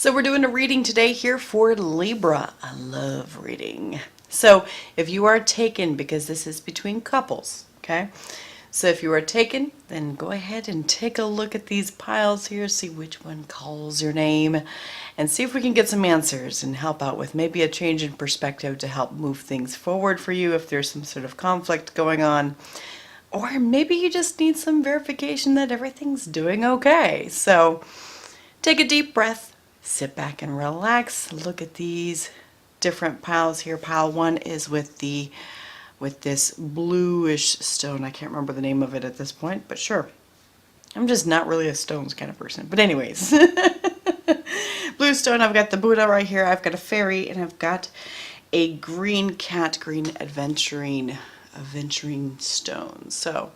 So we're doing a reading today here for Libra. I love reading. So if you are taken, because this is between couples, okay? So if you are taken, then go ahead and take a look at these piles here, see which one calls your name, and see if we can get some answers and help out with maybe a change in perspective to help move things forward for you if there's some sort of conflict going on. Or maybe you just need some verification that everything's doing okay. So take a deep breath, sit back and relax. Look at these different piles here. Pile one is with this bluish stone. I can't remember the name of it at this point, but sure. I'm just not really a stones kind of person. But anyways, blue stone, I've got the Buddha right here. I've got a fairy, and I've got a green cat, green adventuring stone. So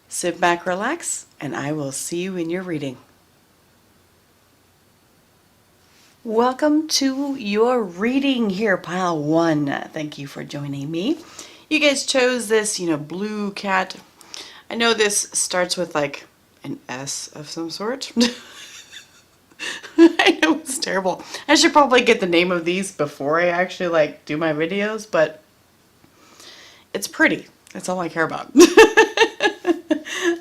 sit back, relax, and I will see you in your reading. Welcome to your reading here, pile one. Thank you for joining me. You guys chose this, blue cat. I know this starts with like an S of some sort. I know it's terrible. I should probably get the name of these before I actually do my videos, but it's pretty. That's all I care about.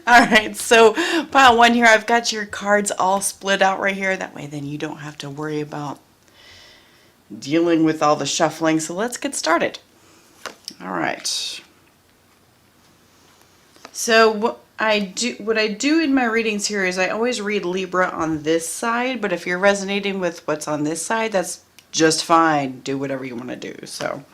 Alright, so pile one here, I've got your cards all split out right here. That way then you don't have to worry about dealing with all the shuffling. So let's get started. Alright. So what I do in my readings here is I always read Libra on this side, but if you're resonating with what's on this side, that's just fine. Do whatever you want to do. So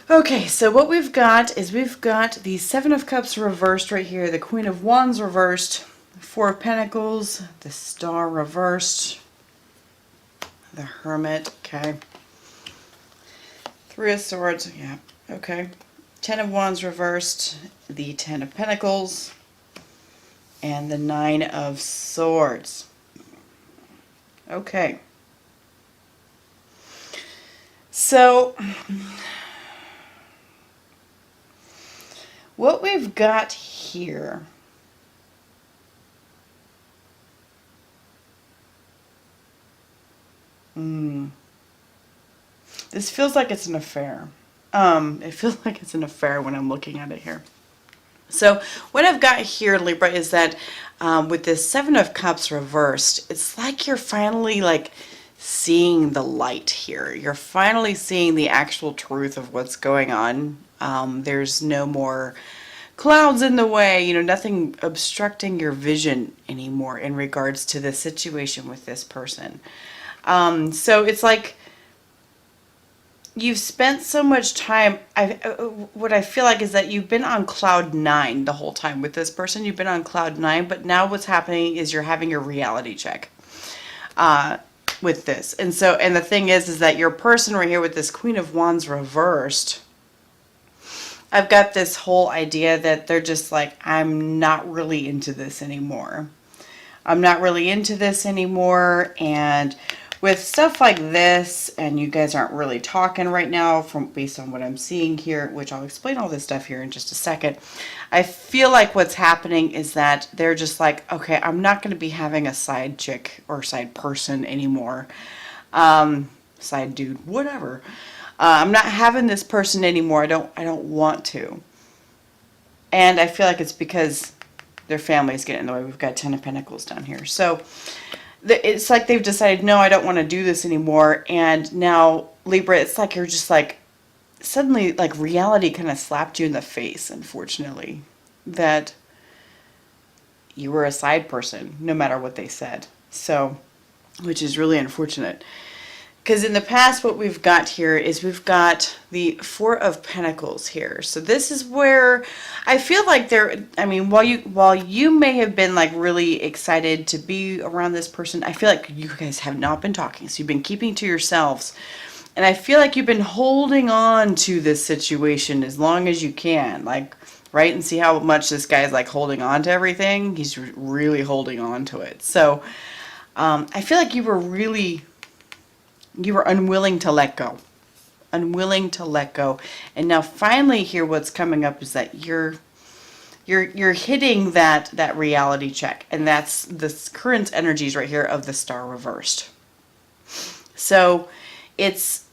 okay, so what we've got is we've got the Seven of Cups reversed right here, the Queen of Wands reversed, Four of Pentacles, the Star reversed, the Hermit, okay, Three of Swords, yeah, okay, Ten of Wands reversed, the Ten of Pentacles, and the Nine of Swords. Okay. So what we've got here this feels like it's an affair. It feels like it's an affair when I'm looking at it here. So what I've got here, Libra, is that with this Seven of Cups reversed, it's like you're finally seeing the light here. You're finally seeing the actual truth of what's going on. There's no more clouds in the way, nothing obstructing your vision anymore in regards to the situation with this person. So it's like you've spent so much time. What I feel like is that you've been on cloud nine the whole time with this person. You've been on cloud nine, but now what's happening is you're having a reality check with this. And the thing is that your person right here with this Queen of Wands reversed, I've got this whole idea that they're just like, I'm not really into this anymore. I'm not really into this anymore. And with stuff like this, and you guys aren't really talking right now based on what I'm seeing here, which I'll explain all this stuff here in just a second. I feel like what's happening is that they're just like, okay, I'm not going to be having a side chick or side person anymore. Side dude, whatever. I'm not having this person anymore. I don't want to. And I feel like it's because their family is getting in the way. We've got Ten of Pentacles down here. So it's like they've decided, no, I don't want to do this anymore. And now, Libra, it's like you're just suddenly reality kind of slapped you in the face, unfortunately, that you were a side person, no matter what they said. So, which is really unfortunate. Because in the past, what we've got here is we've got the Four of Pentacles here. So this is where I feel like while you may have been really excited to be around this person, I feel like you guys have not been talking. So you've been keeping to yourselves. And I feel like you've been holding on to this situation as long as you can. Right? And see how much this guy's holding on to everything? He's really holding on to it. So I feel like you were unwilling to let go. Unwilling to let go. And now finally here what's coming up is that you're you're hitting that reality check, and that's the current energies right here of the Star reversed. So it's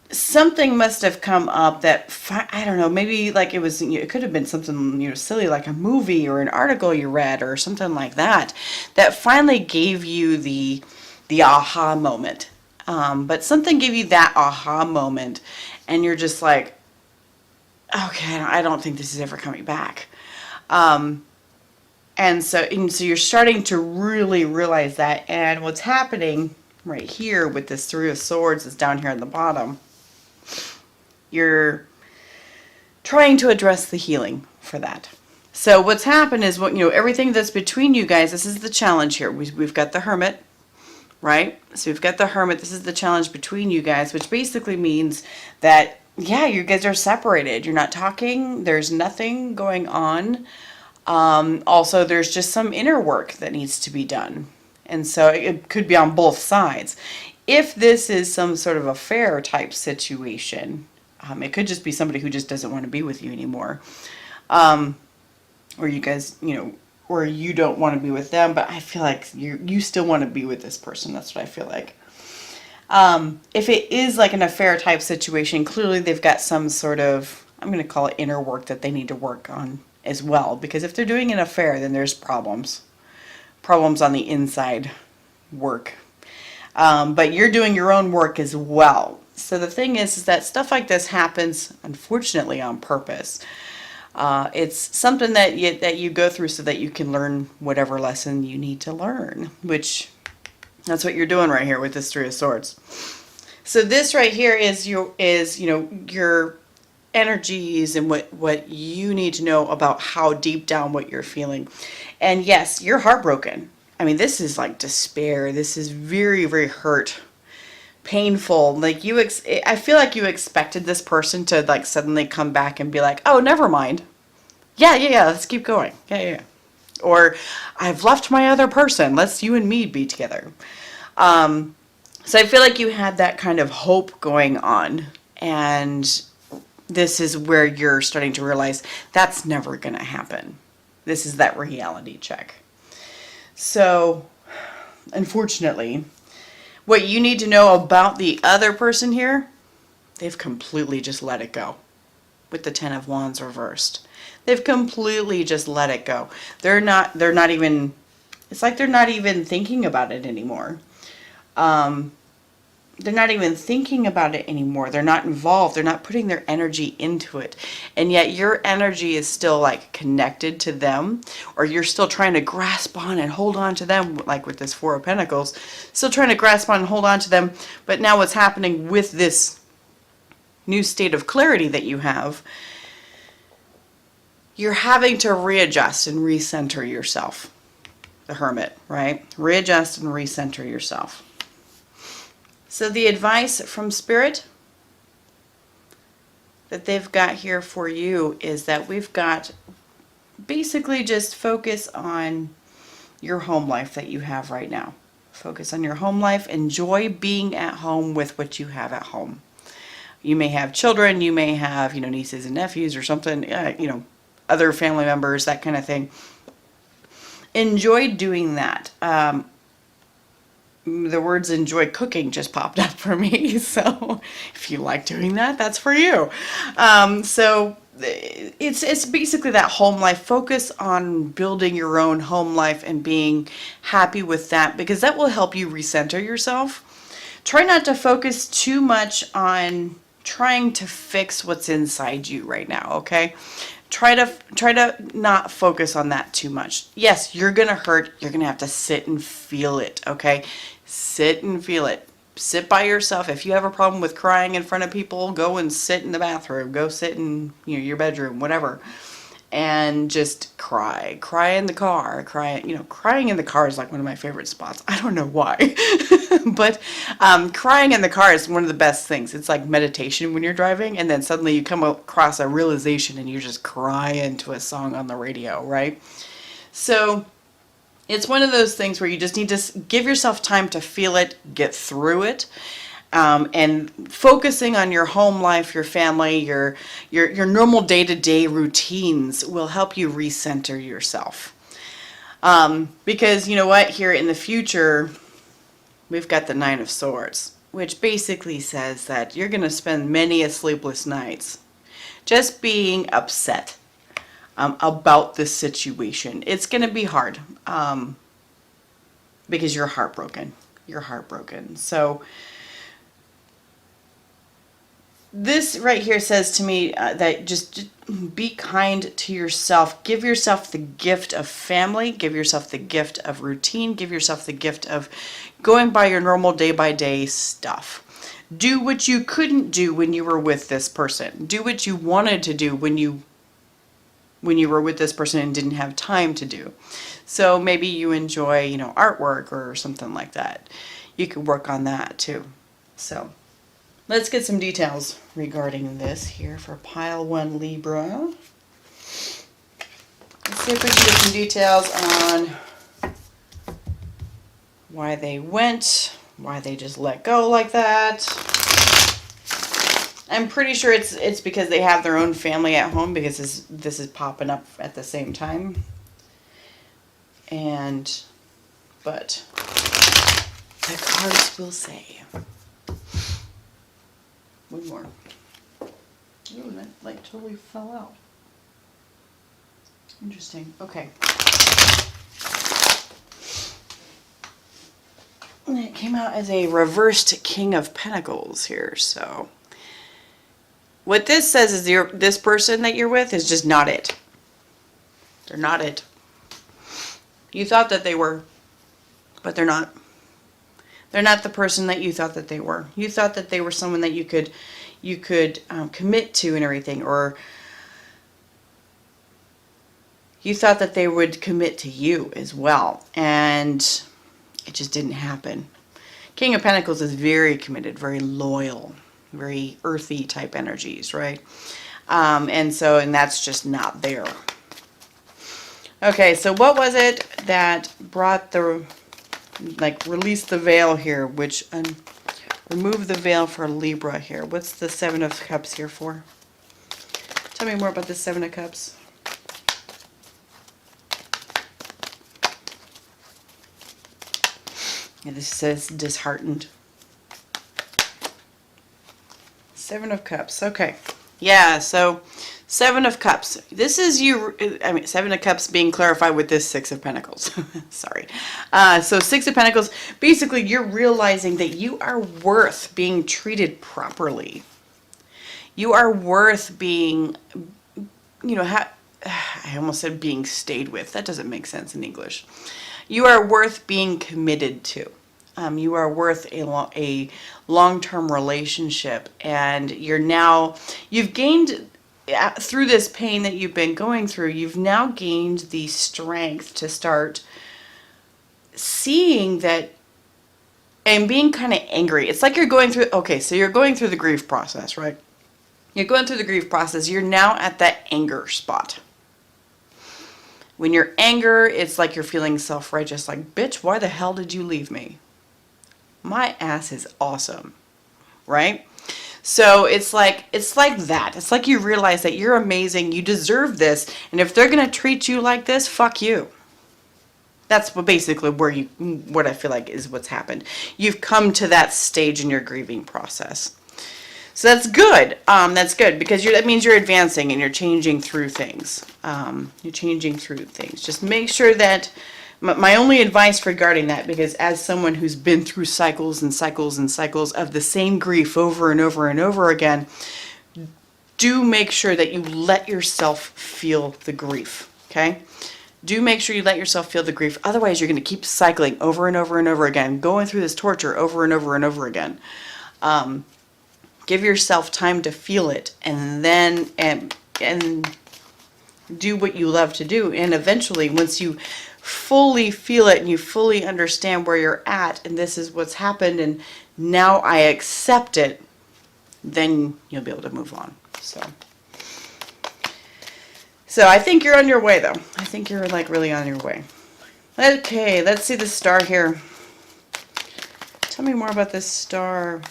something must have come up that, I don't know, maybe like it could have been something, silly, like a movie or an article you read or something like that, that finally gave you the aha moment. But something gave you that aha moment, and you're just like, okay, I don't think this is ever coming back. And so you're starting to really realize that. And what's happening right here with this Three of Swords is down here at the bottom. You're trying to address the healing for that. So what's happened is, everything that's between you guys, this is the challenge here. We've got the Hermit, right? So we've got the Hermit. This is the challenge between you guys, which basically means that, yeah, you guys are separated. You're not talking. There's nothing going on. Also, there's just some inner work that needs to be done. And so it could be on both sides. If this is some sort of affair type situation, it could just be somebody who just doesn't want to be with you anymore. Or you guys, or you don't want to be with them, but I feel like you still want to be with this person. That's what I feel like. If it is like an affair type situation, clearly they've got some sort of, I'm going to call it inner work that they need to work on as well. Because if they're doing an affair, then there's problems. Problems on the inside work. But you're doing your own work as well. So the thing is that stuff like this happens, unfortunately, on purpose. It's something that you go through so that you can learn whatever lesson you need to learn, which that's what you're doing right here with this Three of Swords. So this right here is your energies and what you need to know about how deep down what you're feeling. And yes, you're heartbroken. I mean, this is like despair. This is very, very hurt, painful. Like I feel like you expected this person to like suddenly come back and be like, oh, never mind. Yeah, let's keep going. Yeah. Or I've left my other person. Let's you and me be together. So I feel like you had that kind of hope going on, and this is where you're starting to realize that's never going to happen. This is that reality check. So, unfortunately, what you need to know about the other person here, they've completely just let it go. With the Ten of Wands reversed. They've completely just let it go. They're not even, it's like they're not even thinking about it anymore. They're not even thinking about it anymore. They're not involved. They're not putting their energy into it. And yet your energy is still like connected to them, or you're still trying to grasp on and hold on to them, like with this Four of Pentacles, still trying to grasp on and hold on to them. But now what's happening with this new state of clarity that you have, you're having to readjust and recenter yourself. The Hermit, right? Readjust and recenter yourself. So the advice from Spirit that they've got here for you is that we've got basically just focus on your home life that you have right now. Focus on your home life. Enjoy being at home with what you have at home. You may have children, you may have, nieces and nephews or something, other family members, that kind of thing. Enjoy doing that. The words enjoy cooking just popped up for me. So if you like doing that, that's for you. So it's basically that home life. Focus on building your own home life and being happy with that, because that will help you recenter yourself. Try not to focus too much on trying to fix what's inside you right now, okay? Try to not focus on that too much. Yes, you're going to hurt. You're going to have to sit and feel it, okay? Sit and feel it. Sit by yourself. If you have a problem with crying in front of people, go and sit in the bathroom. Go sit in your bedroom, whatever. And just cry. Cry in the car. Crying in the car is like one of my favorite spots. I don't know why. But crying in the car is one of the best things. It's like meditation when you're driving, and then suddenly you come across a realization and you just cry into a song on the radio, right? So it's one of those things where you just need to give yourself time to feel it, get through it, and focusing on your home life, your family, your normal day-to-day routines will help you recenter yourself. Because you know what? Here in the future, we've got the Nine of Swords, which basically says that you're going to spend many a sleepless nights just being upset about this situation. It's going to be hard because you're heartbroken. You're heartbroken. So this right here says to me that just be kind to yourself. Give yourself the gift of family. Give yourself the gift of routine. Give yourself the gift of going by your normal day-by-day stuff. Do what you couldn't do when you were with this person. Do what you wanted to do when you were with this person and didn't have time to do. So maybe you enjoy, you know, artwork or something like that. You could work on that too. So let's get some details regarding this here for pile 1 Libra. Let's see if we can get some details on why they went, why they just let go like that. I'm pretty sure it's because they have their own family at home, because this is popping up at the same time. But the cards will say. One more. Ooh, that like totally fell out. Interesting. Okay. And it came out as a reversed King of Pentacles here, so what this says is this person that you're with is just not it. They're not it. You thought that they were, but they're not. They're not the person that you thought that they were. You thought that they were someone that you could commit to and everything, or you thought that they would commit to you as well, and it just didn't happen. King of Pentacles is very committed, very loyal, very earthy type energies, right? And that's just not there. Okay, so what was it that brought the, release the veil here, which, remove the veil for Libra here? What's the Seven of Cups here for? Tell me more about the Seven of Cups. And this says disheartened. Seven of Cups. Okay. Yeah, so Seven of Cups. This is you, I mean, Seven of Cups being clarified with this Six of Pentacles. Sorry. So Six of Pentacles, basically you're realizing that you are worth being treated properly. You are worth being, you know, I almost said being stayed with. That doesn't make sense in English. You are worth being committed to. You are worth a long-term relationship, and you've gained, through this pain that you've been going through, you've now gained the strength to start seeing that and being kind of angry. It's like you're going through, okay, so you're going through the grief process, right? You're going through the grief process. You're now at that anger spot. When you're anger, it's like you're feeling self-righteous, like, bitch, why the hell did you leave me? My ass is awesome, right? So it's like that. It's like you realize that you're amazing, you deserve this, and if they're going to treat you like this, fuck you. That's basically what I feel like is what's happened. You've come to that stage in your grieving process. So that's good. That's good, because that means you're advancing and you're changing through things. You're changing through things. Just make sure that, my only advice regarding that, because as someone who's been through cycles and cycles and cycles of the same grief over and over and over again, do make sure that you let yourself feel the grief, okay? Do make sure you let yourself feel the grief. Otherwise, you're going to keep cycling over and over and over again, going through this torture over and over and over again. Give yourself time to feel it, and then and do what you love to do. And eventually, once you fully feel it and you fully understand where you're at and this is what's happened and now I accept it, then you'll be able to move on. So I think you're on your way, though. I think you're like really on your way. Okay, let's see the star here. Tell me more about this star.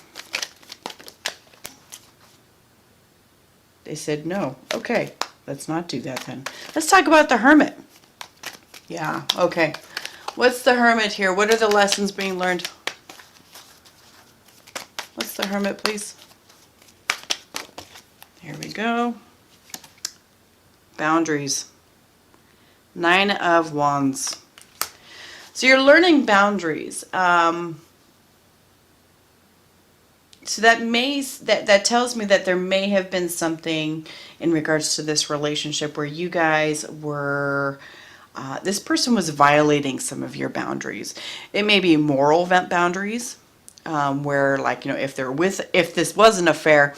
They said no. Okay, let's not do that then. Let's talk about the Hermit. Yeah, okay. What's the Hermit here? What are the lessons being learned? What's the Hermit, please? Here we go. Boundaries. 9 of Wands. So you're learning boundaries. So that tells me that there may have been something in regards to this relationship where you guys were, this person was violating some of your boundaries. It may be moral boundaries, where, like, you know, if this was an affair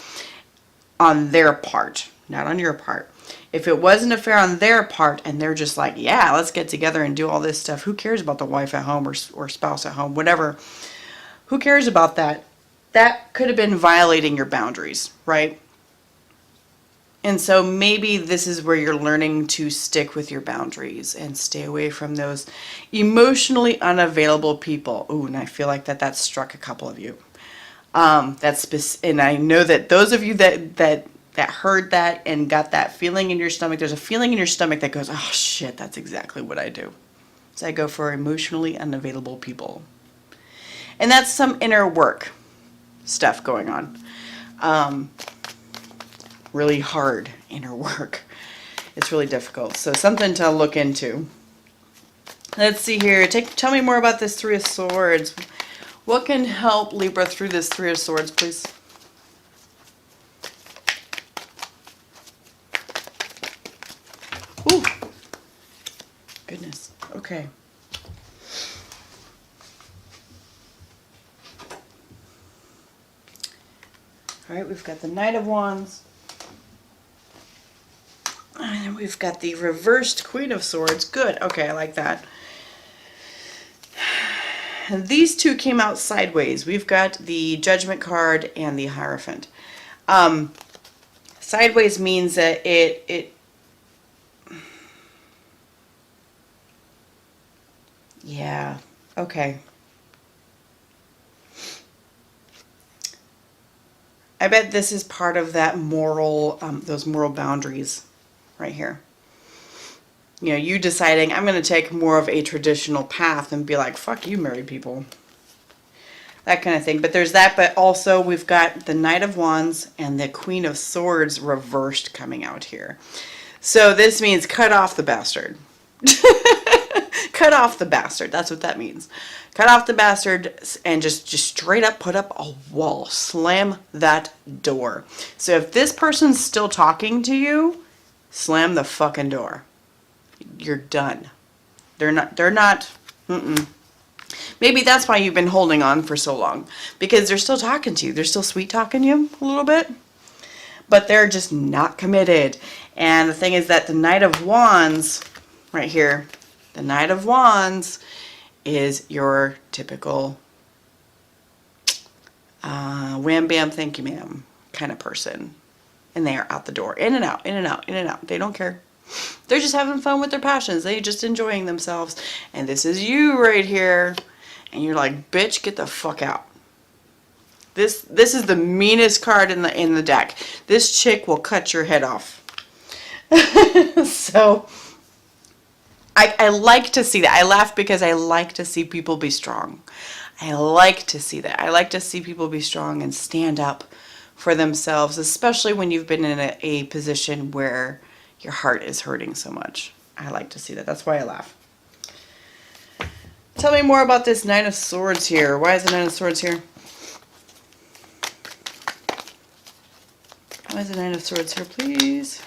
on their part, not on your part. If it was an affair on their part and they're just like, yeah, let's get together and do all this stuff. Who cares about the wife at home or spouse at home, whatever. Who cares about that? That could have been violating your boundaries, right? And so maybe this is where you're learning to stick with your boundaries and stay away from those emotionally unavailable people. Ooh, and I feel like that struck a couple of you. And I know that those of you that heard that and got that feeling in your stomach, there's a feeling in your stomach that goes, oh shit, that's exactly what I do. So I go for emotionally unavailable people. And that's some inner work stuff going on. Really hard inner work. It's really difficult. So something to look into. Let's see here. Tell me more about this Three of Swords. What can help Libra through this Three of Swords, please? Ooh. Goodness. Okay. All right, we've got the Knight of Wands. And then we've got the reversed Queen of Swords. Good. Okay, I like that. And these two came out sideways. We've got the Judgment card and the Hierophant. Sideways means that yeah, okay. I bet this is part of that moral, those moral boundaries right here. You know, you deciding, I'm going to take more of a traditional path and be like, fuck you, married people. That kind of thing. But there's that, but also we've got the Knight of Wands and the Queen of Swords reversed coming out here. So this means cut off the bastard. Cut off the bastard. That's what that means. Cut off the bastard and just straight up put up a wall. Slam that door. So if this person's still talking to you, slam the fucking door. You're done. They're not. Maybe that's why you've been holding on for so long. Because they're still talking to you. They're still sweet talking you a little bit. But they're just not committed. And the thing is that the Knight of Wands, right here, the Knight of Wands is your typical wham bam thank you ma'am kind of person. And they are out the door. In and out, in and out, in and out. They don't care. They're just having fun with their passions. They're just enjoying themselves. And this is you right here. And you're like, bitch, get the fuck out. This is the meanest card in the deck. This chick will cut your head off. So I like to see that. I laugh because I like to see people be strong. I like to see that. I like to see people be strong and stand up for themselves, especially when you've been in a position where your heart is hurting so much. I like to see that. That's why I laugh. Tell me more about this Nine of Swords here. Why is the Nine of Swords here? Why is the Nine of Swords here, please?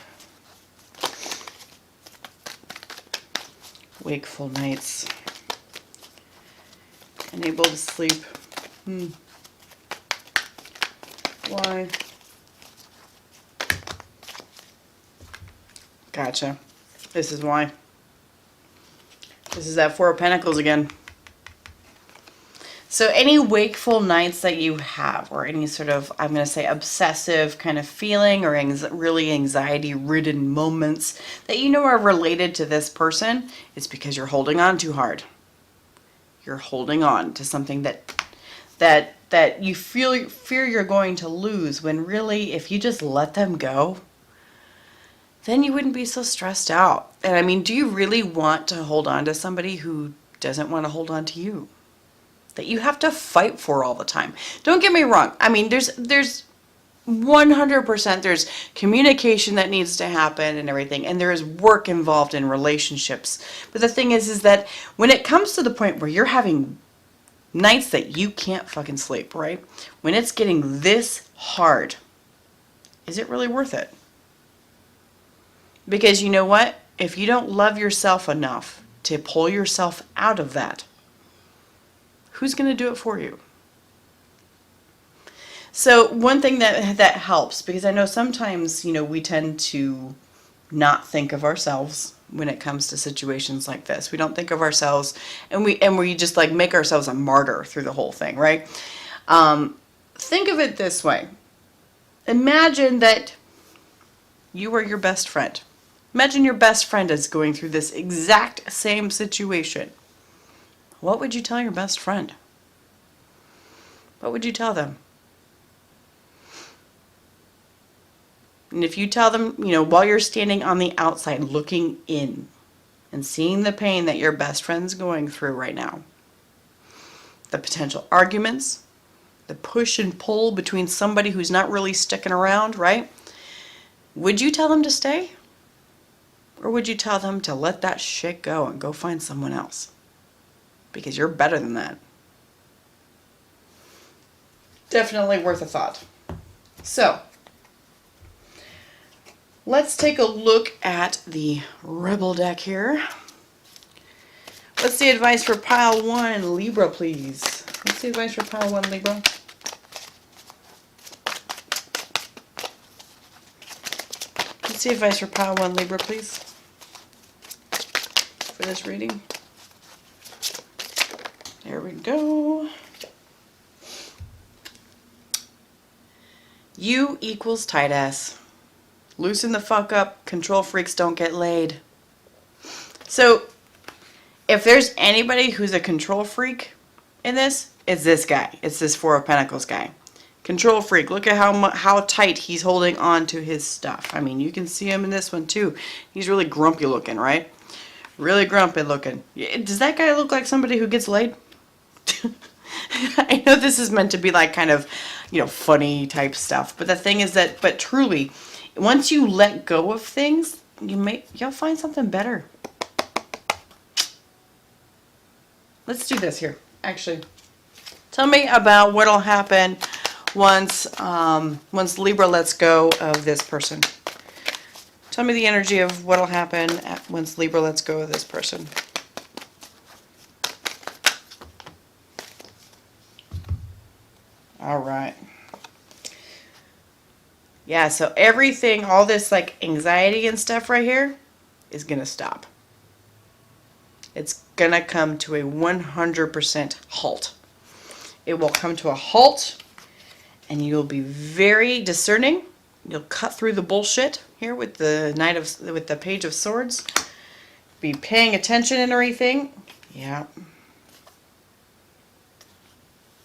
Wakeful nights. Unable to sleep. Why? Gotcha. This is why. This is that Four of Pentacles again. So any wakeful nights that you have, or any sort of, I'm going to say, obsessive kind of feeling, or really anxiety-ridden moments that you know are related to this person, it's because you're holding on too hard. You're holding on to something that you fear you're going to lose, when really, if you just let them go, then you wouldn't be so stressed out. And I mean, do you really want to hold on to somebody who doesn't want to hold on to you? That you have to fight for all the time. Don't get me wrong. I mean, there's 100% there's communication that needs to happen and everything, and there is work involved in relationships. But the thing is that when it comes to the point where you're having nights that you can't fucking sleep, right? When it's getting this hard, is it really worth it? Because you know what? If you don't love yourself enough to pull yourself out of that, who's going to do it for you? So one thing that helps, because I know sometimes, we tend to not think of ourselves when it comes to situations like this. We don't think of ourselves, and we just like make ourselves a martyr through the whole thing, right? Think of it this way. Imagine that you are your best friend. Imagine your best friend is going through this exact same situation. What would you tell your best friend? What would you tell them? And if you tell them, while you're standing on the outside looking in and seeing the pain that your best friend's going through right now, the potential arguments, the push and pull between somebody who's not really sticking around, right? Would you tell them to stay? Or would you tell them to let that shit go and go find someone else? Because you're better than that. Definitely worth a thought. So, let's take a look at the Rebel deck here. What's the advice for pile 1, Libra, please? What's the advice for pile 1, Libra? What's the advice for pile 1, Libra, please? For this reading. There we go. You equals tight ass. Loosen the fuck up. Control freaks don't get laid. So, if there's anybody who's a control freak in this, it's this guy. It's this Four of Pentacles guy. Control freak. Look at how tight he's holding on to his stuff. I mean, you can see him in this one too. He's really grumpy looking, right? Really grumpy looking. Does that guy look like somebody who gets laid? I know this is meant to be like kind of, funny type stuff. But the thing is that, but truly, once you let go of things, you'll find something better. Let's do this here, actually. Tell me about what'll happen once Libra lets go of this person. Tell me the energy of what'll happen once Libra lets go of this person. All right. Yeah, so everything, all this like anxiety and stuff right here is going to stop. It's going to come to a 100% halt. It will come to a halt, and you'll be very discerning. You'll cut through the bullshit here with the Page of Swords. Be paying attention and everything. Yeah.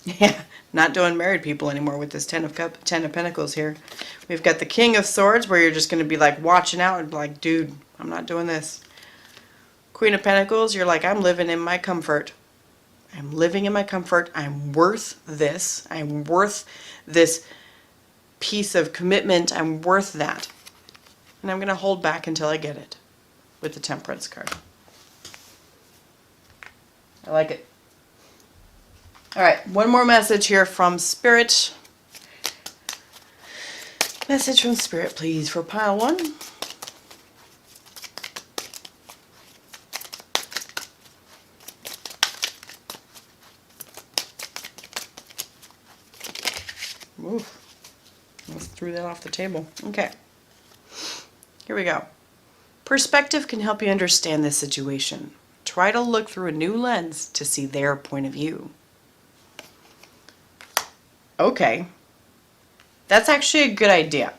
Yeah, not doing married people anymore with this Ten of Pentacles here. We've got the King of Swords, where you're just going to be like watching out and be like, dude, I'm not doing this. Queen of Pentacles, you're like, I'm living in my comfort. I'm living in my comfort. I'm worth this. I'm worth this piece of commitment. I'm worth that. And I'm going to hold back until I get it with the Temperance card. I like it. All right, one more message here from Spirit. Message from Spirit, please, for pile 1. Oof. Let's throw that off the table. Okay. Here we go. Perspective can help you understand this situation. Try to look through a new lens to see their point of view. Okay. That's actually a good idea.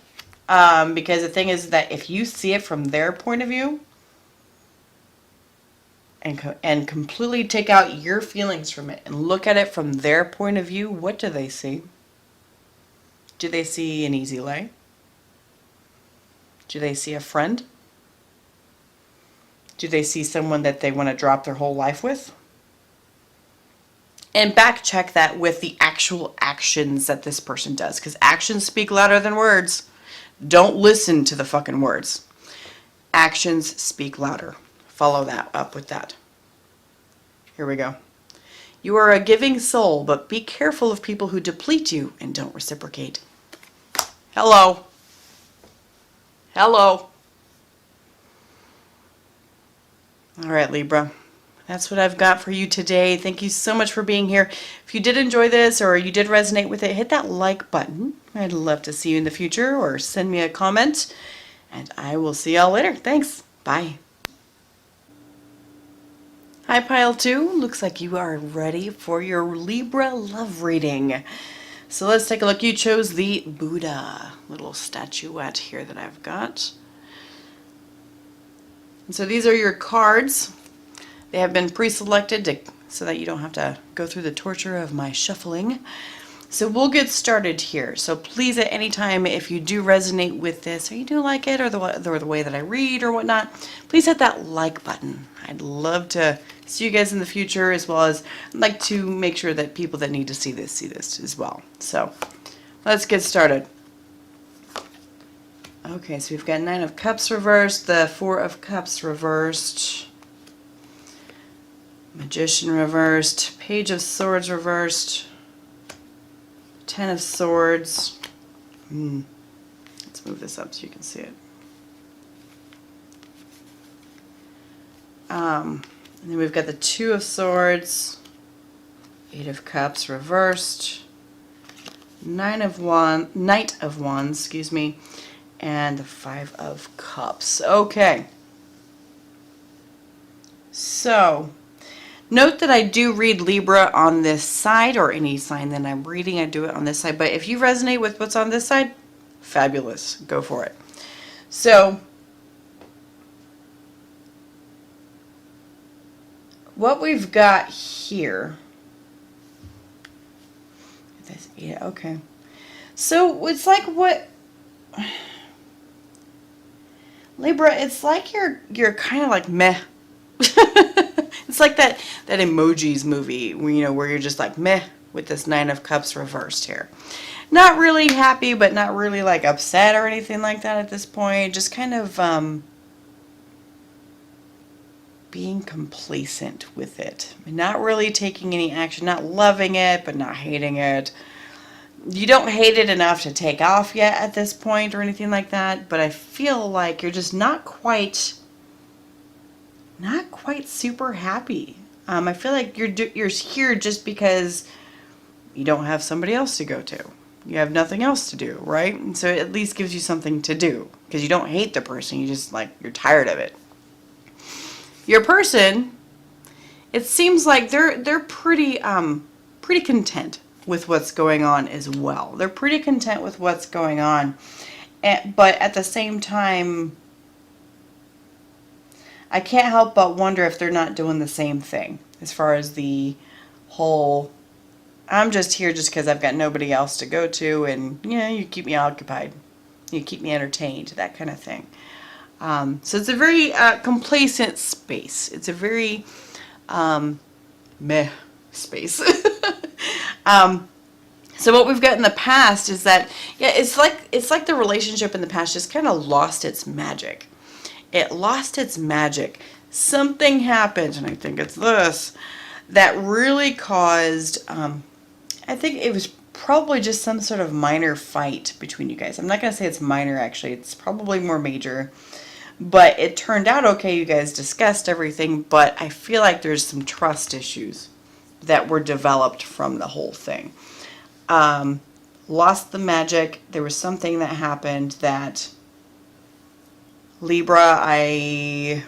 Because the thing is that if you see it from their point of view and completely take out your feelings from it and look at it from their point of view, what do they see? Do they see an easy lay? Do they see a friend? Do they see someone that they want to drop their whole life with? And back check that with the actual actions that this person does, because actions speak louder than words. Don't listen to the fucking words. Actions speak louder. Follow that up with that. Here we go. You are a giving soul, but be careful of people who deplete you and don't reciprocate. Hello. Hello. All right, Libra. That's what I've got for you today. Thank you so much for being here. If you did enjoy this or you did resonate with it, hit that like button. I'd love to see you in the future, or send me a comment. And I will see y'all later. Thanks. Bye. Hi, Pile 2. Looks like you are ready for your Libra love reading. So let's take a look. You chose the Buddha little statuette here that I've got. And so these are your cards. They have been pre-selected so that you don't have to go through the torture of my shuffling. So we'll get started here. So please, at any time, if you do resonate with this, or you do like it, or the way that I read or whatnot, please hit that like button. I'd love to see you guys in the future, as well as I'd like to make sure that people that need to see this as well. So let's get started. Okay, so we've got 9 of Cups reversed, the 4 of Cups reversed, Magician reversed, Page of Swords reversed, 10 of Swords. Let's move this up so you can see it. And then we've got the 2 of Swords, 8 of Cups reversed, Knight of Wands, excuse me, and the 5 of Cups. Okay. So, note that I do read Libra on this side, or any sign that I'm reading, I do it on this side. But if you resonate with what's on this side, fabulous. Go for it. So, what we've got here. Yeah, okay. So, it's like what... Libra, it's like you're kind of like meh. It's like that Emojis movie where you're just like meh with this 9 of Cups reversed here. Not really happy, but not really like upset or anything like that at this point. Just kind of being complacent with it. Not really taking any action, not loving it, but not hating it. You don't hate it enough to take off yet at this point or anything like that, but I feel like you're just not quite super happy. I feel like you're here just because you don't have somebody else to go to. You have nothing else to do, right? And so it at least gives you something to do, because you don't hate the person. You just you're tired of it. Your person, it seems like they're pretty content with what's going on as well. They're pretty content with what's going on, but at the same time, I can't help but wonder if they're not doing the same thing as far as the whole, I'm just here just because I've got nobody else to go to, and you keep me occupied, you keep me entertained, that kind of thing. So it's a very complacent space. It's a very meh space. So what we've got in the past is that, it's like the relationship in the past just kind of lost its magic. It lost its magic. Something happened, and I think it's this, that really caused, I think it was probably just some sort of minor fight between you guys. I'm not going to say it's minor, actually. It's probably more major. But it turned out okay. You guys discussed everything, but I feel like there's some trust issues that were developed from the whole thing. Lost the magic. There was something that happened that, Libra, I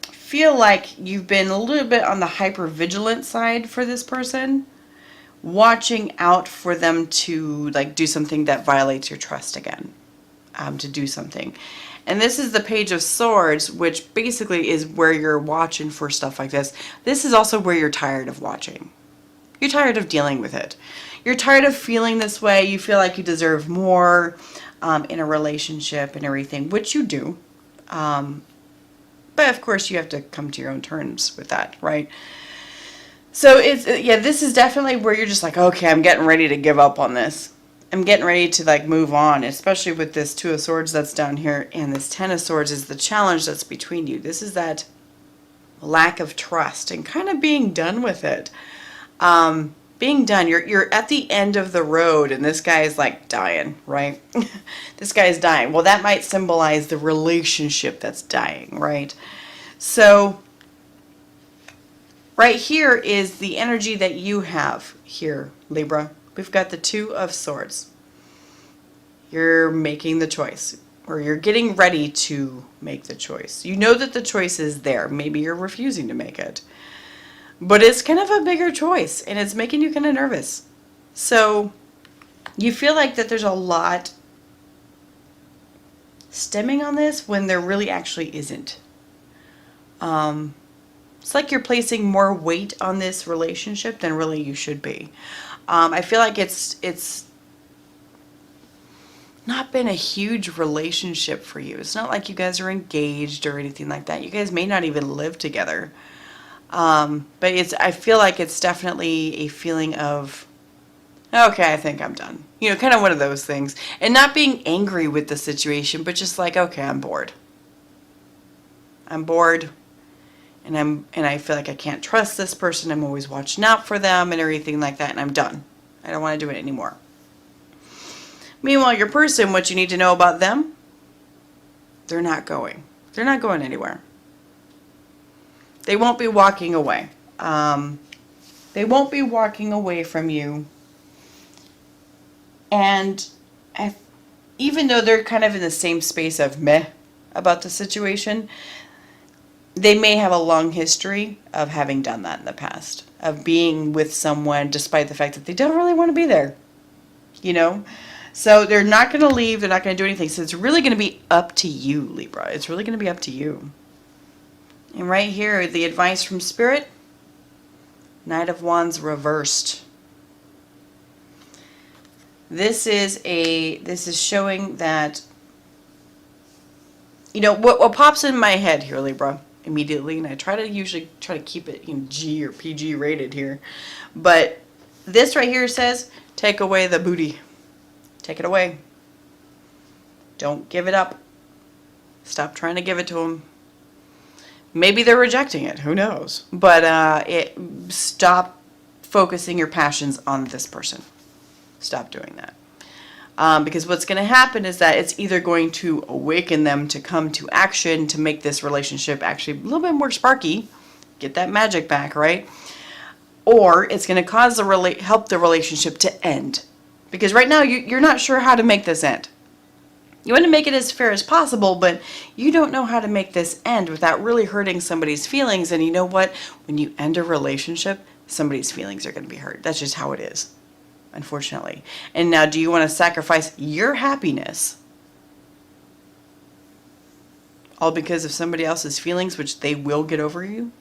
feel like you've been a little bit on the hyper-vigilant side for this person, watching out for them to do something that violates your trust again, to do something. And this is the Page of Swords, which basically is where you're watching for stuff like this. This is also where you're tired of watching. You're tired of dealing with it. You're tired of feeling this way. You feel like you deserve more in a relationship and everything, which you do. But of course, you have to come to your own terms with that, right? So yeah, this is definitely where you're just like, okay, I'm getting ready to give up on this. I'm getting ready to like move on, especially with this Two of Swords that's down here, and this Ten of Swords is the challenge that's between you. This is that lack of trust and kind of being done with it. Being done. You're at the end of the road, and this guy is like dying, right? This guy is dying. Well, that might symbolize the relationship that's dying, right? So right here is the energy that you have here, Libra. We've got the Two of Swords. You're making the choice, or you're getting ready to make the choice. You know that the choice is there. Maybe you're refusing to make it. But it's kind of a bigger choice, and it's making you kind of nervous. So you feel like that there's a lot stemming on this when there really actually isn't. It's like you're placing more weight on this relationship than really you should be. I feel like it's not been a huge relationship for you. It's not like you guys are engaged or anything like that. You guys may not even live together. But I feel like it's definitely a feeling of, okay, I think I'm done. You know, kind of one of those things. And not being angry with the situation, but just like, okay, I'm bored. I'm bored. And I feel like I can't trust this person. I'm always watching out for them and everything like that. And I'm done. I don't want to do it anymore. Meanwhile, your person, what you need to know about them, they're not going. They're not going anywhere. They won't be walking away. They won't be walking away from you. And even though they're kind of in the same space of meh about the situation, they may have a long history of having done that in the past, of being with someone despite the fact that they don't really want to be there, you know? So they're not going to leave. They're not going to do anything. So it's really going to be up to you, Libra. It's really going to be up to you. And right here, the advice from Spirit, Knight of Wands reversed. This is showing that, you know, what pops in my head here, Libra, immediately, and I usually try to keep it in G or PG rated here, but this right here says, take away the booty. Take it away. Don't give it up. Stop trying to give it to them. Maybe they're rejecting it. Who knows? But stop focusing your passions on this person. Stop doing that. Because what's going to happen is that it's either going to awaken them to come to action to make this relationship actually a little bit more sparky, get that magic back, right? Or it's going to cause help the relationship to end. Because right now you're not sure how to make this end. You want to make it as fair as possible, but you don't know how to make this end without really hurting somebody's feelings. And you know what? When you end a relationship, somebody's feelings are going to be hurt. That's just how it is, unfortunately. And now, do you want to sacrifice your happiness all because of somebody else's feelings, which they will get over you?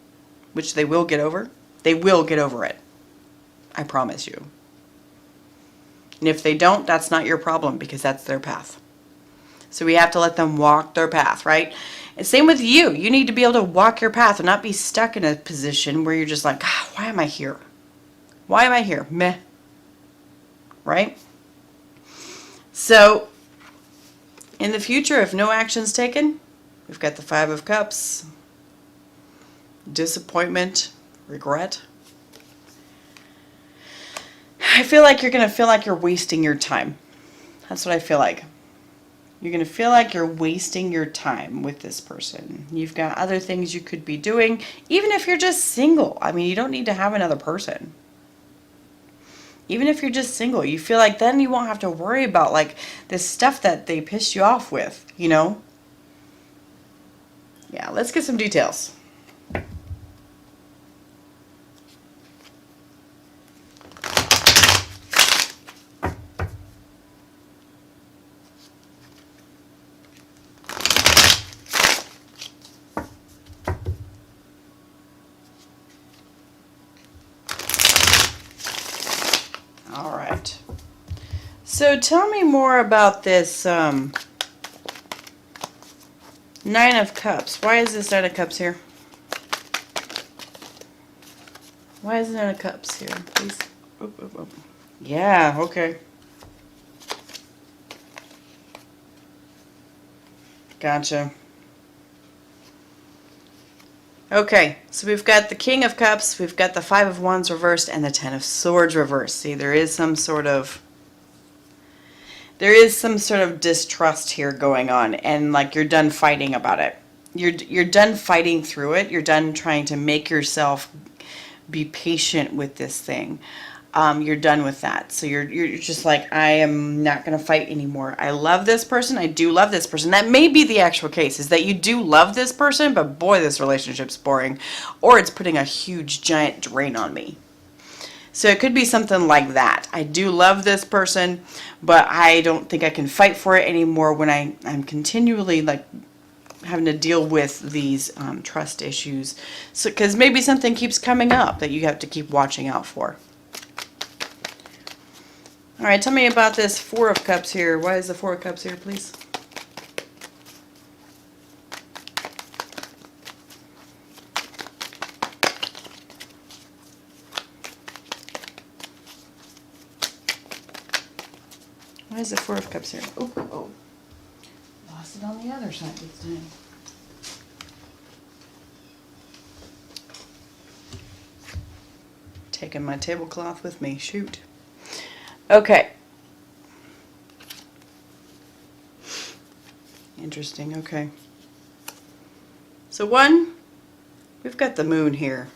Which they will get over? They will get over it. I promise you. And if they don't, that's not your problem, because that's their path. So we have to let them walk their path, right? And same with you. You need to be able to walk your path and not be stuck in a position where you're just like, why am I here? Why am I here? Meh. Right? So, in the future, if no action's taken, we've got the Five of Cups, disappointment, regret. I feel like you're going to feel like you're wasting your time. That's what I feel like. You're going to feel like you're wasting your time with this person. You've got other things you could be doing, even if you're just single. I mean, you don't need to have another person. Even if you're just single, you feel like then you won't have to worry about like this stuff that they pissed you off with, you know? Yeah, let's get some details. All right. So tell me more about this Nine of Cups. Why is this Nine of Cups here? Why is the Nine of Cups here? Please. Oop, oop, oop. Yeah, okay. Gotcha. Okay, so we've got the King of Cups, we've got the Five of Wands reversed, and the Ten of Swords reversed. See, there is some sort of distrust here going on, and like you're done fighting about it. You're done fighting through it. You're done trying to make yourself be patient with this thing. You're done with that. So you're just like, I am not going to fight anymore. I love this person. I do love this person. That may be the actual case, is that you do love this person, but boy, this relationship's boring, or it's putting a huge giant drain on me. So it could be something like that. I do love this person, but I don't think I can fight for it anymore when I'm continually like having to deal with these trust issues. So, because maybe something keeps coming up that you have to keep watching out for. All right, tell me about this Four of Cups here. Why is the Four of Cups here, please? Why is the Four of Cups here? Oh, oh. Lost it on the other side this time. Taking my tablecloth with me. Shoot. Okay. Interesting. Okay. So we've got the Moon here.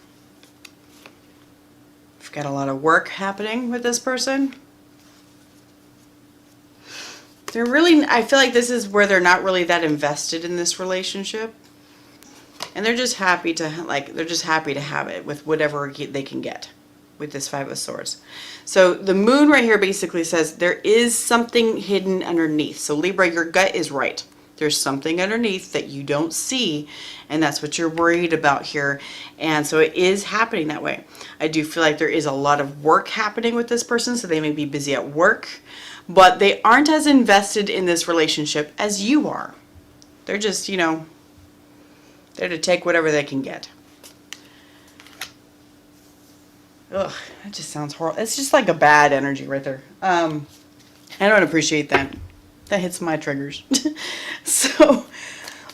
We've got a lot of work happening with this person. I feel like this is where they're not really that invested in this relationship. And they're just happy to have it with whatever they can get with this Five of Swords. So the Moon right here basically says there is something hidden underneath. So Libra, your gut is right. There's something underneath that you don't see, and that's what you're worried about here. And so it is happening that way. I do feel like there is a lot of work happening with this person, so they may be busy at work, but they aren't as invested in this relationship as you are. They're just, there to take whatever they can get. Ugh, that just sounds horrible. It's just like a bad energy right there. I don't appreciate that. That hits my triggers. So,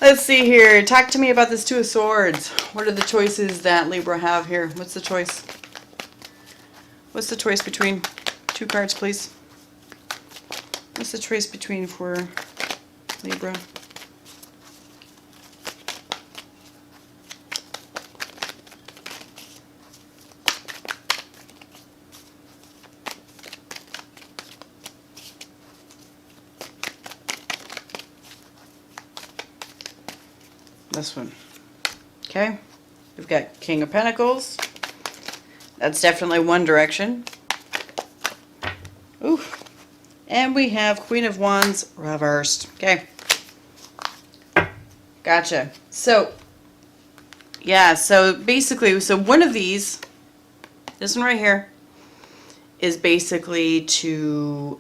let's see here. Talk to me about this Two of Swords. What are the choices that Libra have here? What's the choice? What's the choice between two cards, please? What's the choice between for Libra? This one. Okay. We've got King of Pentacles. That's definitely one direction. Ooh. And we have Queen of Wands reversed. Okay. Gotcha. So, yeah, so basically, one of these, this one right here, is basically to,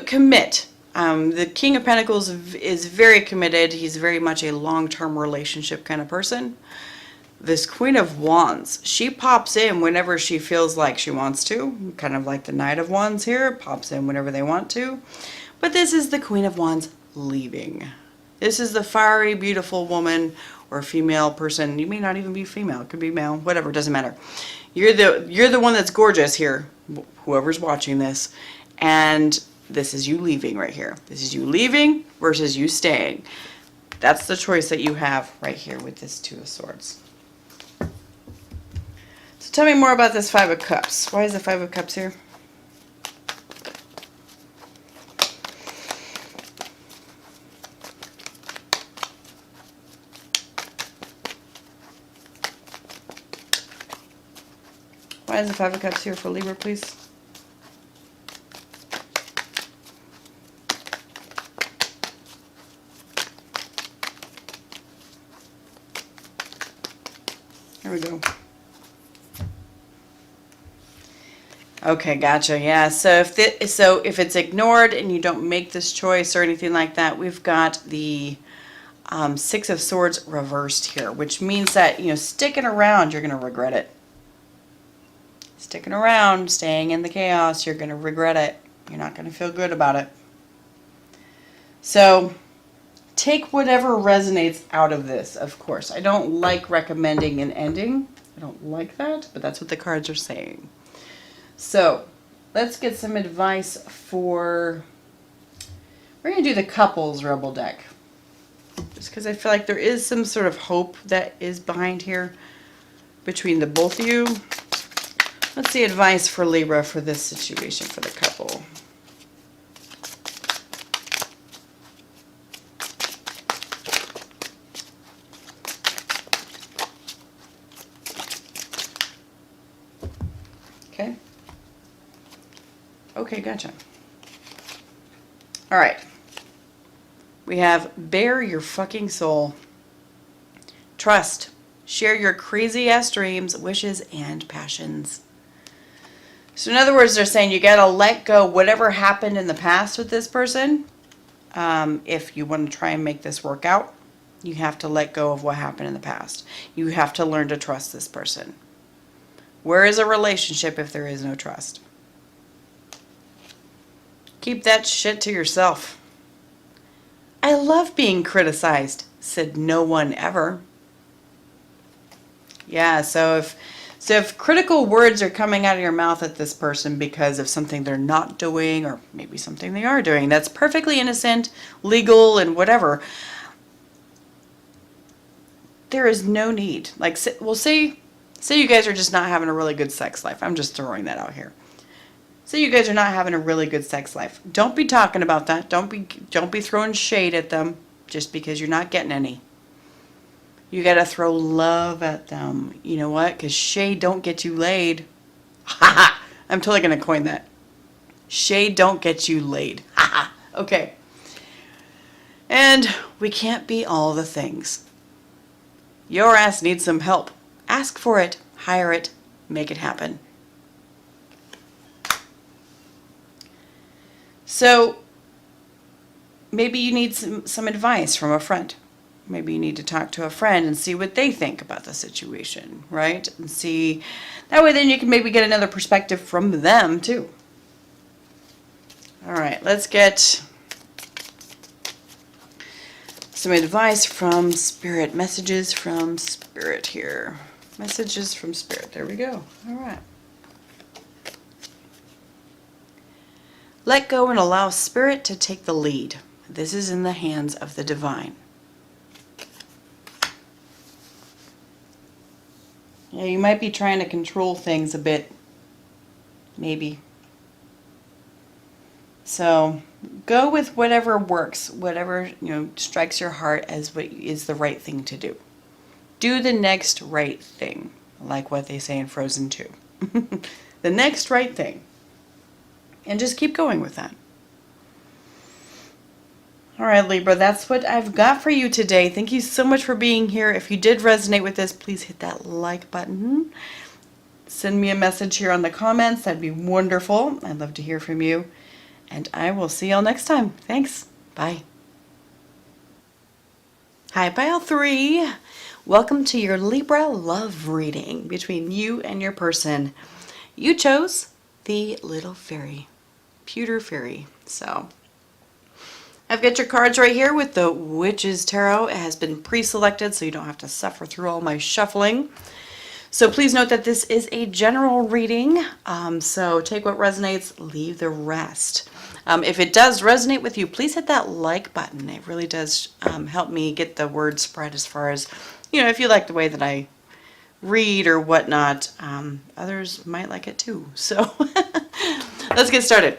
commit. The King of Pentacles is very committed. He's very much a long-term relationship kind of person. This Queen of Wands, she pops in whenever she feels like she wants to. Kind of like the Knight of Wands here, pops in whenever they want to. But this is the Queen of Wands leaving. This is the fiery, beautiful woman or female person. You may not even be female. It could be male. Whatever. Doesn't matter. You're the one that's gorgeous here. Whoever's watching this. And this is you leaving right here. This is you leaving versus you staying. That's the choice that you have right here with this Two of Swords. So tell me more about this Five of Cups. Why is the Five of Cups here? Why is the Five of Cups here for Libra, please? Here we go. Okay, gotcha. Yeah. So if it's ignored and you don't make this choice or anything like that, we've got the Six of Swords reversed here, which means that, sticking around, you're going to regret it. Sticking around, staying in the chaos, you're going to regret it. You're not going to feel good about it. So take whatever resonates out of this, of course. I don't like recommending an ending. I don't like that, but that's what the cards are saying. So let's get some advice for... We're going to do the couples rebel deck. Just because I feel like there is some sort of hope that is behind here between the both of you. Let's see advice for Libra for this situation for the couple. Okay. Okay, gotcha. All right. We have bare your fucking soul. Trust. Share your crazy ass dreams, wishes, and passions. So in other words, they're saying you got to let go whatever happened in the past with this person. If you want to try and make this work out, you have to let go of what happened in the past. You have to learn to trust this person. Where is a relationship if there is no trust? Keep that shit to yourself. I love being criticized, said no one ever. Yeah, so if critical words are coming out of your mouth at this person because of something they're not doing or maybe something they are doing, that's perfectly innocent, legal, and whatever. There is no need. Like, well, say you guys are just not having a really good sex life. I'm just throwing that out here. Say you guys are not having a really good sex life. Don't be talking about that. Don't be throwing shade at them just because you're not getting any. You got to throw love at them. You know what? Because shade don't get you laid. Ha ha! I'm totally going to coin that. Shade don't get you laid. Ha ha! Okay. And we can't be all the things. Your ass needs some help. Ask for it. Hire it. Make it happen. So maybe you need some advice from a friend. Maybe you need to talk to a friend and see what they think about the situation, right? And see, that way then you can maybe get another perspective from them too. All right, let's get some advice from Spirit, messages from Spirit here. Messages from Spirit, there we go. All right. Let go and allow Spirit to take the lead. This is in the hands of the divine. Yeah, you might be trying to control things a bit, maybe. So go with whatever works, whatever strikes your heart as what is the right thing to do. Do the next right thing, like what they say in Frozen 2. The next right thing. And just keep going with that. All right, Libra, that's what I've got for you today. Thank you so much for being here. If you did resonate with this, please hit that like button. Send me a message here on the comments. That'd be wonderful. I'd love to hear from you. And I will see y'all next time. Thanks. Bye. Hi, Pile 3. Welcome to your Libra love reading between you and your person. You chose the little fairy, pewter fairy. So I've got your cards right here with the Witch's Tarot. It has been pre-selected, so you don't have to suffer through all my shuffling. So please note that this is a general reading. So take what resonates, leave the rest. If it does resonate with you, please hit that like button. It really does help me get the word spread as far as, if you like the way that I read or whatnot, others might like it too. So let's get started.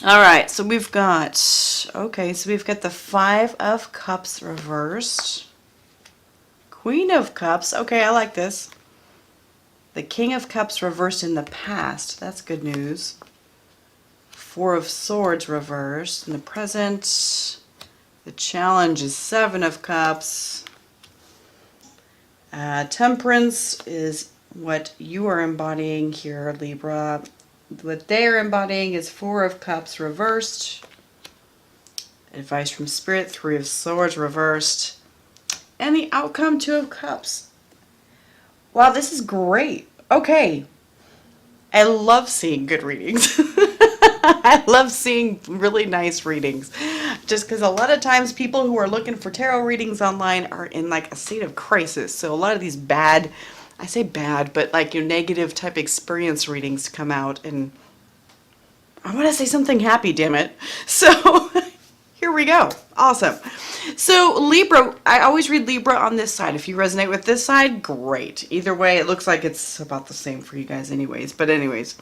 All right, so we've got the Five of Cups reversed. Queen of Cups. Okay, I like this. The King of Cups reversed in the past. That's good news. Four of Swords reversed in the present. The challenge is Seven of Cups. Temperance is what you are embodying here, Libra. What they are embodying is Four of Cups reversed. Advice from Spirit, Three of Swords reversed. And the outcome, Two of Cups. Wow, this is great. Okay. I love seeing good readings. I love seeing really nice readings. Just because a lot of times people who are looking for tarot readings online are in like a state of crisis. So a lot of these bad, I say bad, but like your negative type experience readings come out, and I want to say something happy, damn it. So here we go. Awesome. So Libra, I always read Libra on this side. If you resonate with this side, great. Either way, it looks like it's about the same for you guys anyways. But anyways,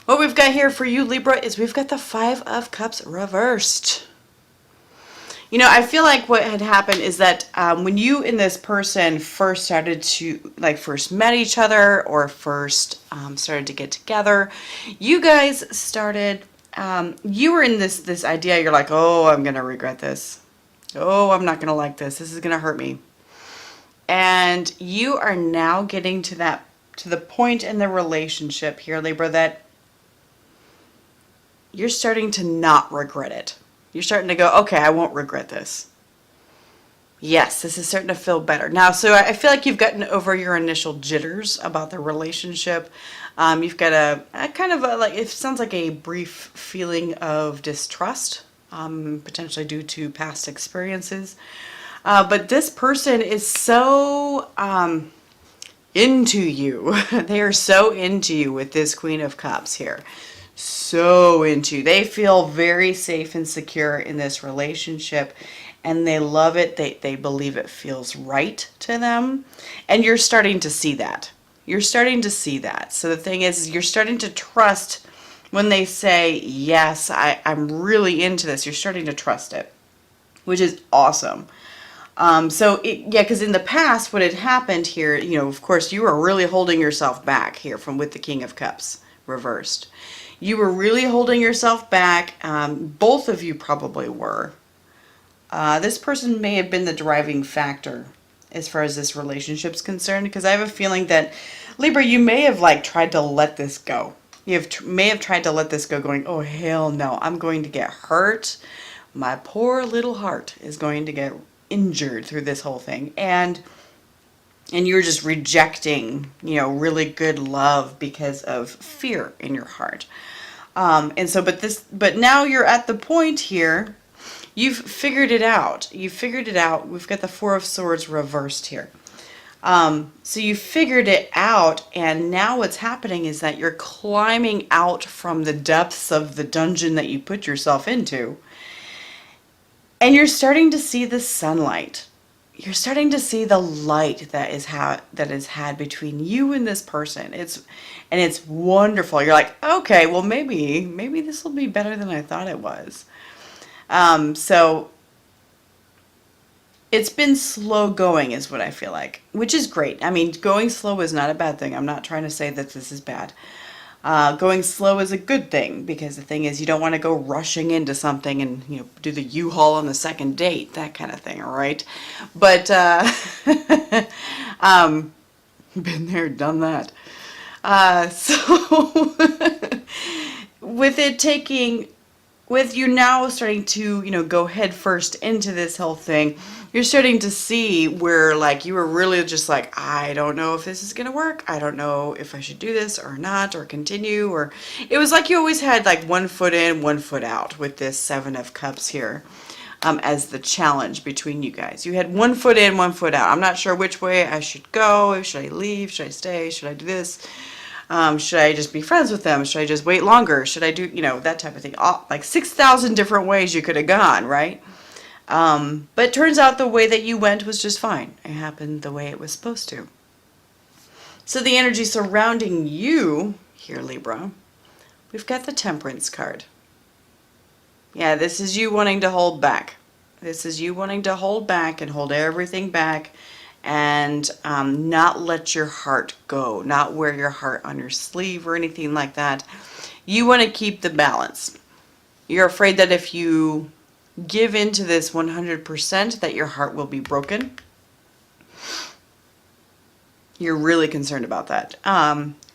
what we've got here for you, Libra, is we've got the Five of Cups reversed. You know, I feel like what had happened is that when you and this person first started to, like, first met each other or first started to get together, you guys started, you were in this idea, you're like, oh, I'm going to regret this. Oh, I'm not going to like this. This is going to hurt me. And you are now getting to the point in the relationship here, Libra, that you're starting to not regret it. You're starting to go, okay, I won't regret this. Yes, this is starting to feel better. Now, so I feel like you've gotten over your initial jitters about the relationship. You've got a kind of a, like, it sounds like a brief feeling of distrust, potentially due to past experiences. But this person is so into you. They are so into you with this Queen of Cups here. So into. They feel very safe and secure in this relationship, and they love it. They believe it feels right to them, and you're starting to see that. You're starting to see that. So the thing is, you're starting to trust when they say, yes, I'm really into this. You're starting to trust it, which is awesome. Yeah, because in the past, what had happened here, you know, of course, you were really holding yourself back here with the King of Cups reversed. You were really holding yourself back. Both of you probably were. This person may have been the driving factor as far as this relationship's concerned, because I have a feeling that, Libra, you may have like tried to let this go. You may have tried to let this go, going, oh, hell no, I'm going to get hurt. My poor little heart is going to get injured through this whole thing. And you're just rejecting, you know, really good love because of fear in your heart. But now you're at the point here, you've figured it out. You've figured it out. We've got the Four of Swords reversed here. So you figured it out, and now what's happening is that you're climbing out from the depths of the dungeon that you put yourself into, and you're starting to see the sunlight. You're starting to see the light that is had between you and this person. It's wonderful. You're like, okay, well maybe this will be better than I thought it was. So it's been slow going is what I feel like, which is great. I mean, going slow is not a bad thing. I'm not trying to say that this is bad. Going slow is a good thing, because the thing is, you don't want to go rushing into something and, you know, do the U-Haul on the second date, that kind of thing, all right? But been there, done that. So with you now starting to, you know, go head first into this whole thing, you're starting to see where, like, you were really just like, I don't know if this is going to work. I don't know if I should do this or not, or continue, or it was like you always had like one foot in, one foot out with this Seven of Cups here, as the challenge between you guys. You had one foot in, one foot out. I'm not sure which way I should go. Should I leave? Should I stay? Should I do this? Should I just be friends with them? Should I just wait longer? Should I do, you know, that type of thing? Like 6,000 different ways you could have gone, right? But it turns out the way that you went was just fine. It happened the way it was supposed to. So the energy surrounding you here, Libra, we've got the Temperance card. Yeah, this is you wanting to hold back. This is you wanting to hold back and hold everything back, and not let your heart go, not wear your heart on your sleeve or anything like that. You want to keep the balance. You're afraid that if you give into this 100%, that your heart will be broken. You're really concerned about that.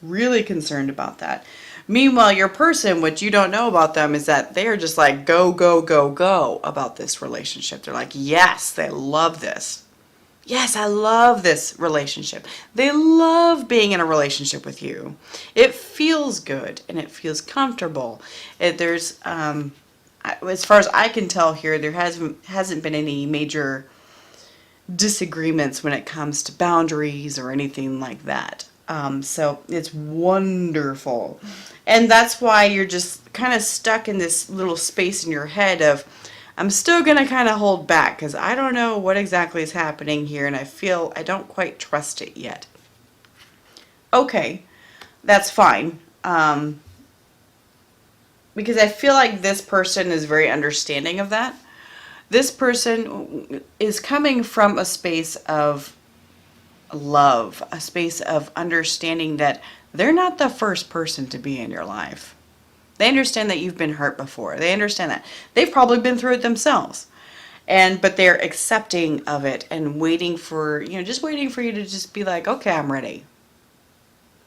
Really concerned about that. Meanwhile, your person, what you don't know about them is that they are just like go, go, go, go about this relationship. They're like, yes, they love this. Yes, I love this relationship. They love being in a relationship with you. It feels good and it feels comfortable. There's, as far as I can tell here, there hasn't been any major disagreements when it comes to boundaries or anything like that. So it's wonderful. And that's why you're just kind of stuck in this little space in your head of, I'm still going to kind of hold back because I don't know what exactly is happening here and I feel I don't quite trust it yet. Okay, that's fine. Because I feel like this person is very understanding of that. This person is coming from a space of love, a space of understanding that they're not the first person to be in your life. They understand that you've been hurt before. They understand that. They've probably been through it themselves. But they're accepting of it and waiting for, just waiting for you to just be like, okay, I'm ready.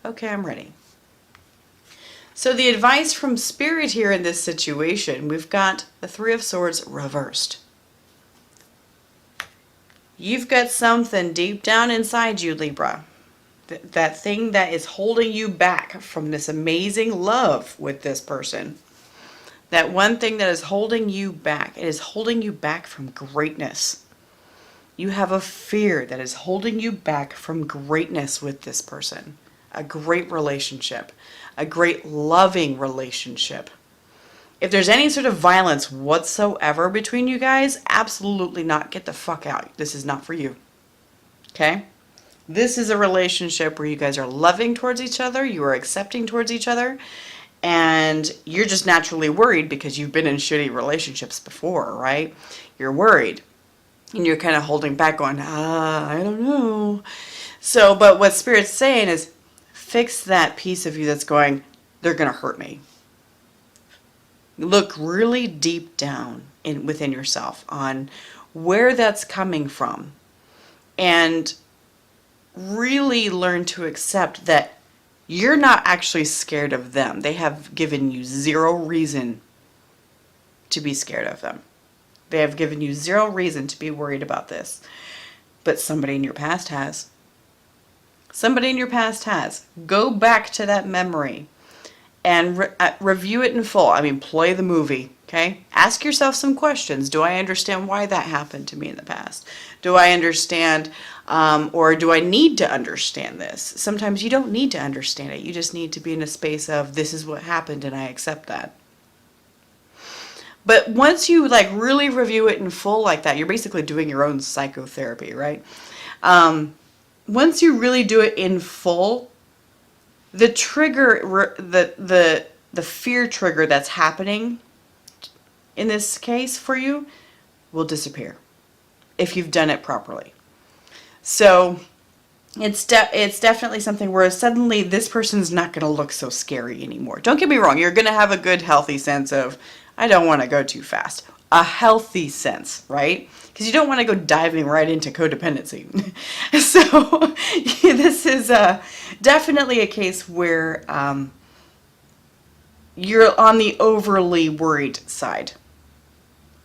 Okay, I'm ready. So the advice from Spirit here in this situation, we've got the Three of Swords reversed. You've got something deep down inside you, Libra. That thing that is holding you back from this amazing love with this person. That one thing that is holding you back. It is holding you back from greatness. You have a fear that is holding you back from greatness with this person. A great relationship. A great loving relationship. If there's any sort of violence whatsoever between you guys, absolutely not. Get the fuck out. This is not for you. Okay? This is a relationship where you guys are loving towards each other, you are accepting towards each other, and you're just naturally worried because you've been in shitty relationships before, right? You're worried. And you're kind of holding back going, I don't know. So, but what Spirit's saying is, fix that piece of you that's going, they're going to hurt me. Look really deep down within yourself on where that's coming from. And really learn to accept that you're not actually scared of them. They have given you zero reason to be scared of them. They have given you zero reason to be worried about this. But somebody in your past has. Somebody in your past has. Go back to that memory and review it in full. I mean, play the movie, okay? Ask yourself some questions. Do I understand why that happened to me in the past? Do I understand, or do I need to understand this? Sometimes you don't need to understand it. You just need to be in a space of, this is what happened and I accept that. But once you really review it in full like that, you're basically doing your own psychotherapy, right? Once you really do it in full, the trigger, the fear trigger that's happening in this case for you will disappear if you've done it properly. So it's definitely something where suddenly this person's not going to look so scary anymore. Don't get me wrong. You're going to have a good, healthy sense of, I don't want to go too fast. A healthy sense, right? Because you don't want to go diving right into codependency. So this is definitely a case where you're on the overly worried side.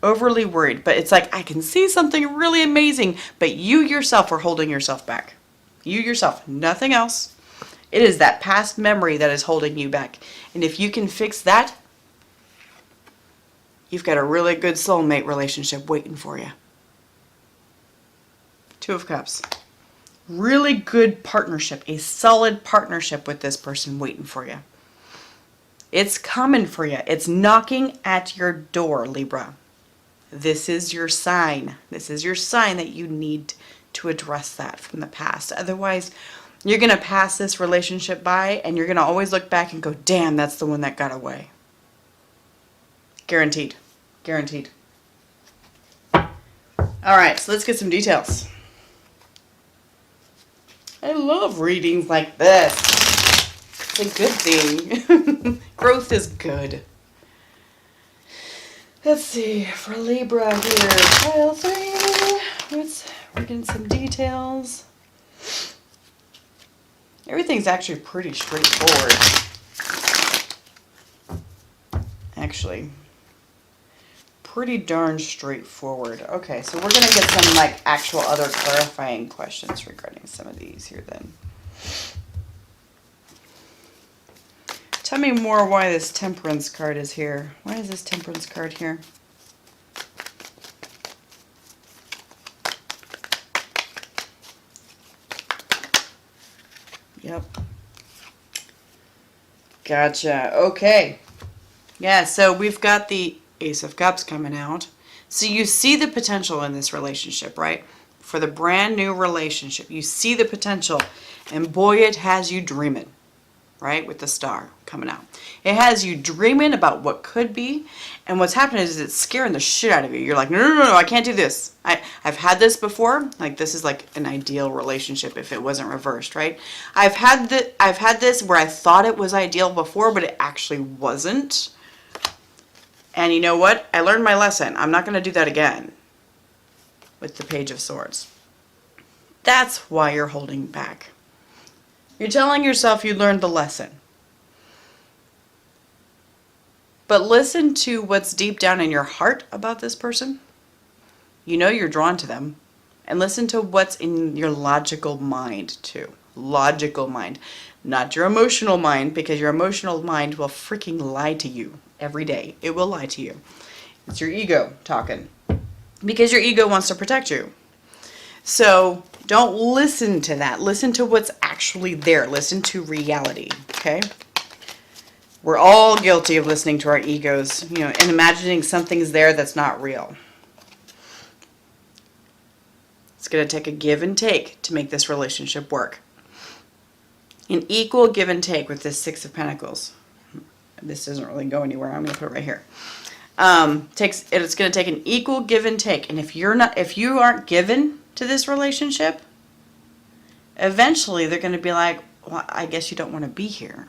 Overly worried. But it's like, I can see something really amazing, but you yourself are holding yourself back. You yourself, nothing else. It is that past memory that is holding you back. And if you can fix that, you've got a really good soulmate relationship waiting for you. Two of Cups. Really good partnership, a solid partnership with this person waiting for you. It's coming for you. It's knocking at your door, Libra. This is your sign. This is your sign that you need to address that from the past. Otherwise, you're going to pass this relationship by and you're going to always look back and go, damn, that's the one that got away. Guaranteed. Guaranteed. All right, so let's get some details. I love readings like this. It's a good thing. Growth is good. Let's see, for Libra here, pile 3. We're getting some details. Everything's actually pretty straightforward. pretty darn straightforward. Okay, so we're going to get some like actual other clarifying questions regarding some of these here then. Tell me more why this Temperance card is here. Why is this Temperance card here? Yep. Gotcha. Okay. Yeah, so we've got the Ace of Cups coming out. So you see the potential in this relationship, right? For the brand new relationship. You see the potential. And boy, it has you dreaming, right? With the Star coming out. It has you dreaming about what could be. And what's happening is it's scaring the shit out of you. You're like, no, no, no, no, I can't do this. I've had this before. Like, this is like an ideal relationship if it wasn't reversed, right? I've had this where I thought it was ideal before, but it actually wasn't. And you know what? I learned my lesson. I'm not going to do that again with the Page of Swords. That's why you're holding back. You're telling yourself you learned the lesson. But listen to what's deep down in your heart about this person. You know you're drawn to them. And listen to what's in your logical mind too. Logical mind. Not your emotional mind, because your emotional mind will freaking lie to you every day. It will lie to you. It's your ego talking. Because your ego wants to protect you. So don't listen to that. Listen to what's actually there. Listen to reality. Okay? We're all guilty of listening to our egos, you know, and imagining something's there that's not real. It's going to take a give and take to make this relationship work. An equal give and take with this Six of Pentacles. This doesn't really go anywhere. I'm going to put it right here. It's going to take an equal give and take. And if you aren't given to this relationship, eventually they're going to be like, well, I guess you don't want to be here.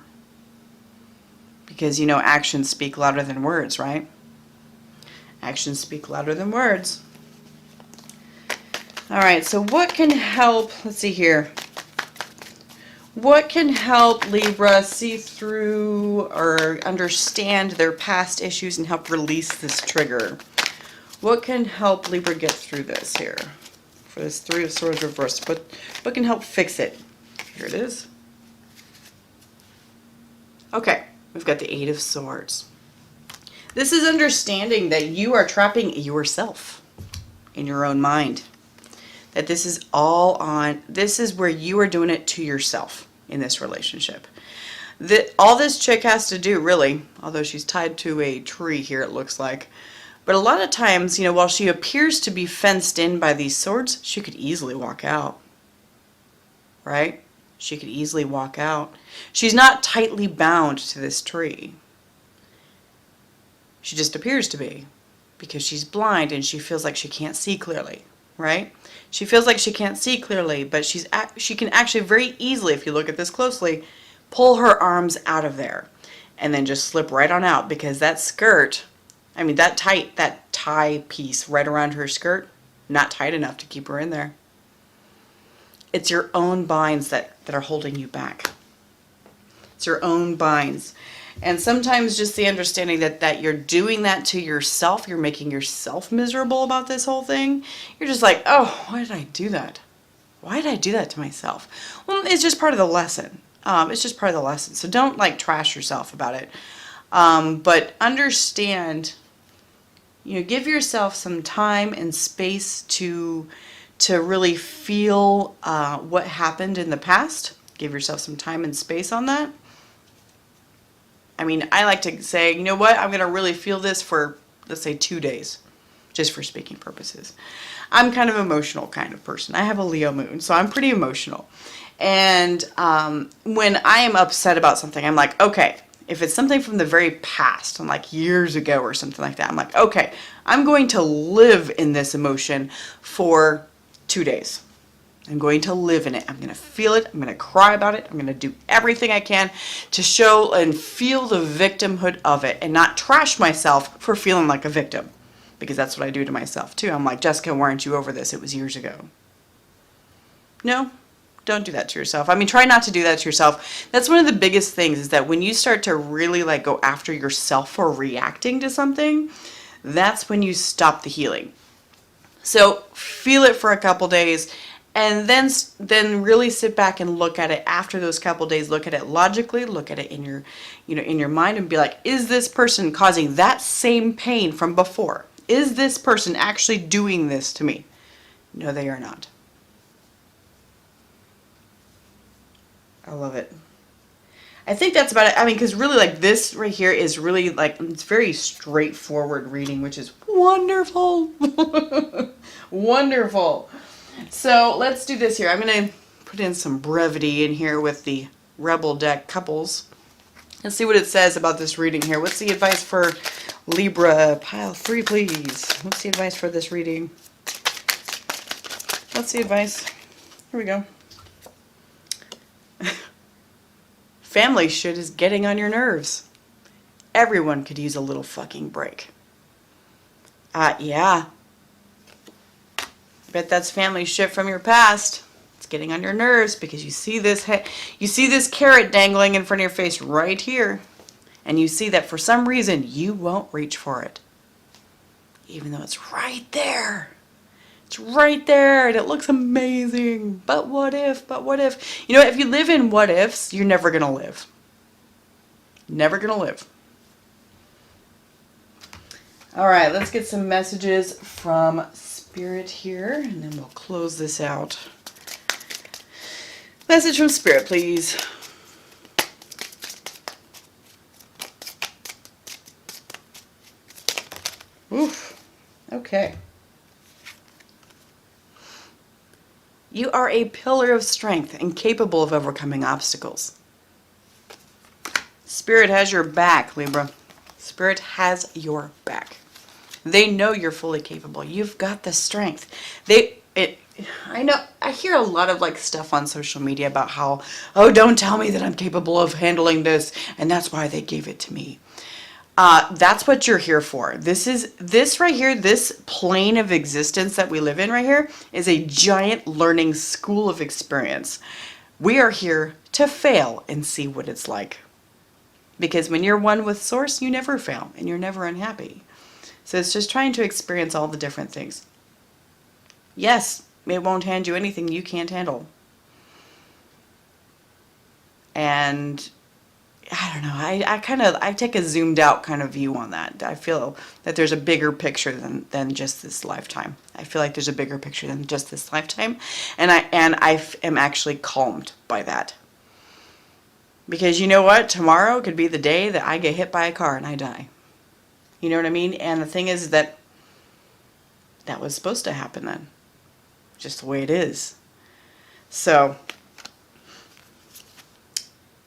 Because, you know, actions speak louder than words, right? Actions speak louder than words. All right, so what can help, let's see here. What can help Libra see through or understand their past issues and help release this trigger? What can help Libra get through this here? For this Three of Swords reversed, what can help fix it? Here it is. Okay. We've got the Eight of Swords. This is understanding that you are trapping yourself in your own mind. That this is this is where you are doing it to yourself in this relationship. All this chick has to do, really, although she's tied to a tree here, it looks like. But a lot of times, you know, while she appears to be fenced in by these swords, she could easily walk out. Right? She could easily walk out. She's not tightly bound to this tree. She just appears to be, because she's blind and she feels like she can't see clearly, right? She feels like she can't see clearly, but she can actually very easily, if you look at this closely, pull her arms out of there and then just slip right on out, because that skirt, I mean that tie piece right around her skirt, not tight enough to keep her in there. It's your own binds that are holding you back. It's your own binds. And sometimes just the understanding that you're doing that to yourself, you're making yourself miserable about this whole thing. You're just like, oh, why did I do that? Why did I do that to myself? Well, it's just part of the lesson. It's just part of the lesson. So don't like trash yourself about it. But understand, you know, give yourself some time and space to really feel what happened in the past. Give yourself some time and space on that. I mean, I like to say, you know what, I'm going to really feel this for, let's say, 2 days, just for speaking purposes. I'm kind of emotional kind of person. I have a Leo moon, so I'm pretty emotional. And when I am upset about something, I'm like, okay, if it's something from the very past, like years ago or something like that, I'm like, okay, I'm going to live in this emotion for 2 days. I'm going to live in it. I'm going to feel it. I'm going to cry about it. I'm going to do everything I can to show and feel the victimhood of it and not trash myself for feeling like a victim, because that's what I do to myself too. I'm like, Jessica, why aren't you over this? It was years ago. No, don't do that to yourself. I mean, try not to do that to yourself. That's one of the biggest things, is that when you start to really like go after yourself for reacting to something, that's when you stop the healing. So feel it for a couple days, and then really sit back and look at it after those couple days. Look at it logically, look at it in your, in your mind, and be like, is this person causing that same pain from before? Is this person actually doing this to me? No, they are not. I love it. I think that's about it. I mean, because really, like, this right here is really, like, it's very straightforward reading, which is wonderful. Wonderful. So let's do this here. I'm going to put in some brevity in here with the Rebel deck couples. Let's see what it says about this reading here. What's the advice for Libra? Pile 3, please. What's the advice for this reading? What's the advice? Here we go. Family shit is getting on your nerves. Everyone could use a little fucking break. Yeah. Bet that's family shit from your past. It's getting on your nerves because you see this carrot dangling in front of your face right here. And you see that for some reason you won't reach for it. Even though it's right there. It's right there and it looks amazing. But what if? But what if? You know, if you live in what ifs, you're never going to live. Never going to live. All right, let's get some messages from Spirit here, and then we'll close this out. Message from Spirit, please. Oof. Okay. You are a pillar of strength and capable of overcoming obstacles. Spirit has your back, Libra. Spirit has your back. They know you're fully capable. You've got the strength. I know, I hear a lot of like stuff on social media about how, oh, don't tell me that I'm capable of handling this, and that's why they gave it to me. That's what you're here for. This right here, this plane of existence that we live in right here is a giant learning school of experience. We are here to fail and see what it's like. Because when you're one with Source, you never fail and you're never unhappy. So it's just trying to experience all the different things. Yes, it won't hand you anything you can't handle. And I don't know, I take a zoomed out kind of view on that. I feel that there's a bigger picture than just this lifetime. I feel like there's a bigger picture than just this lifetime. And I am actually calmed by that. Because you know what? Tomorrow could be the day that I get hit by a car and I die. You know what I mean? And the thing is that was supposed to happen then. Just the way it is. So,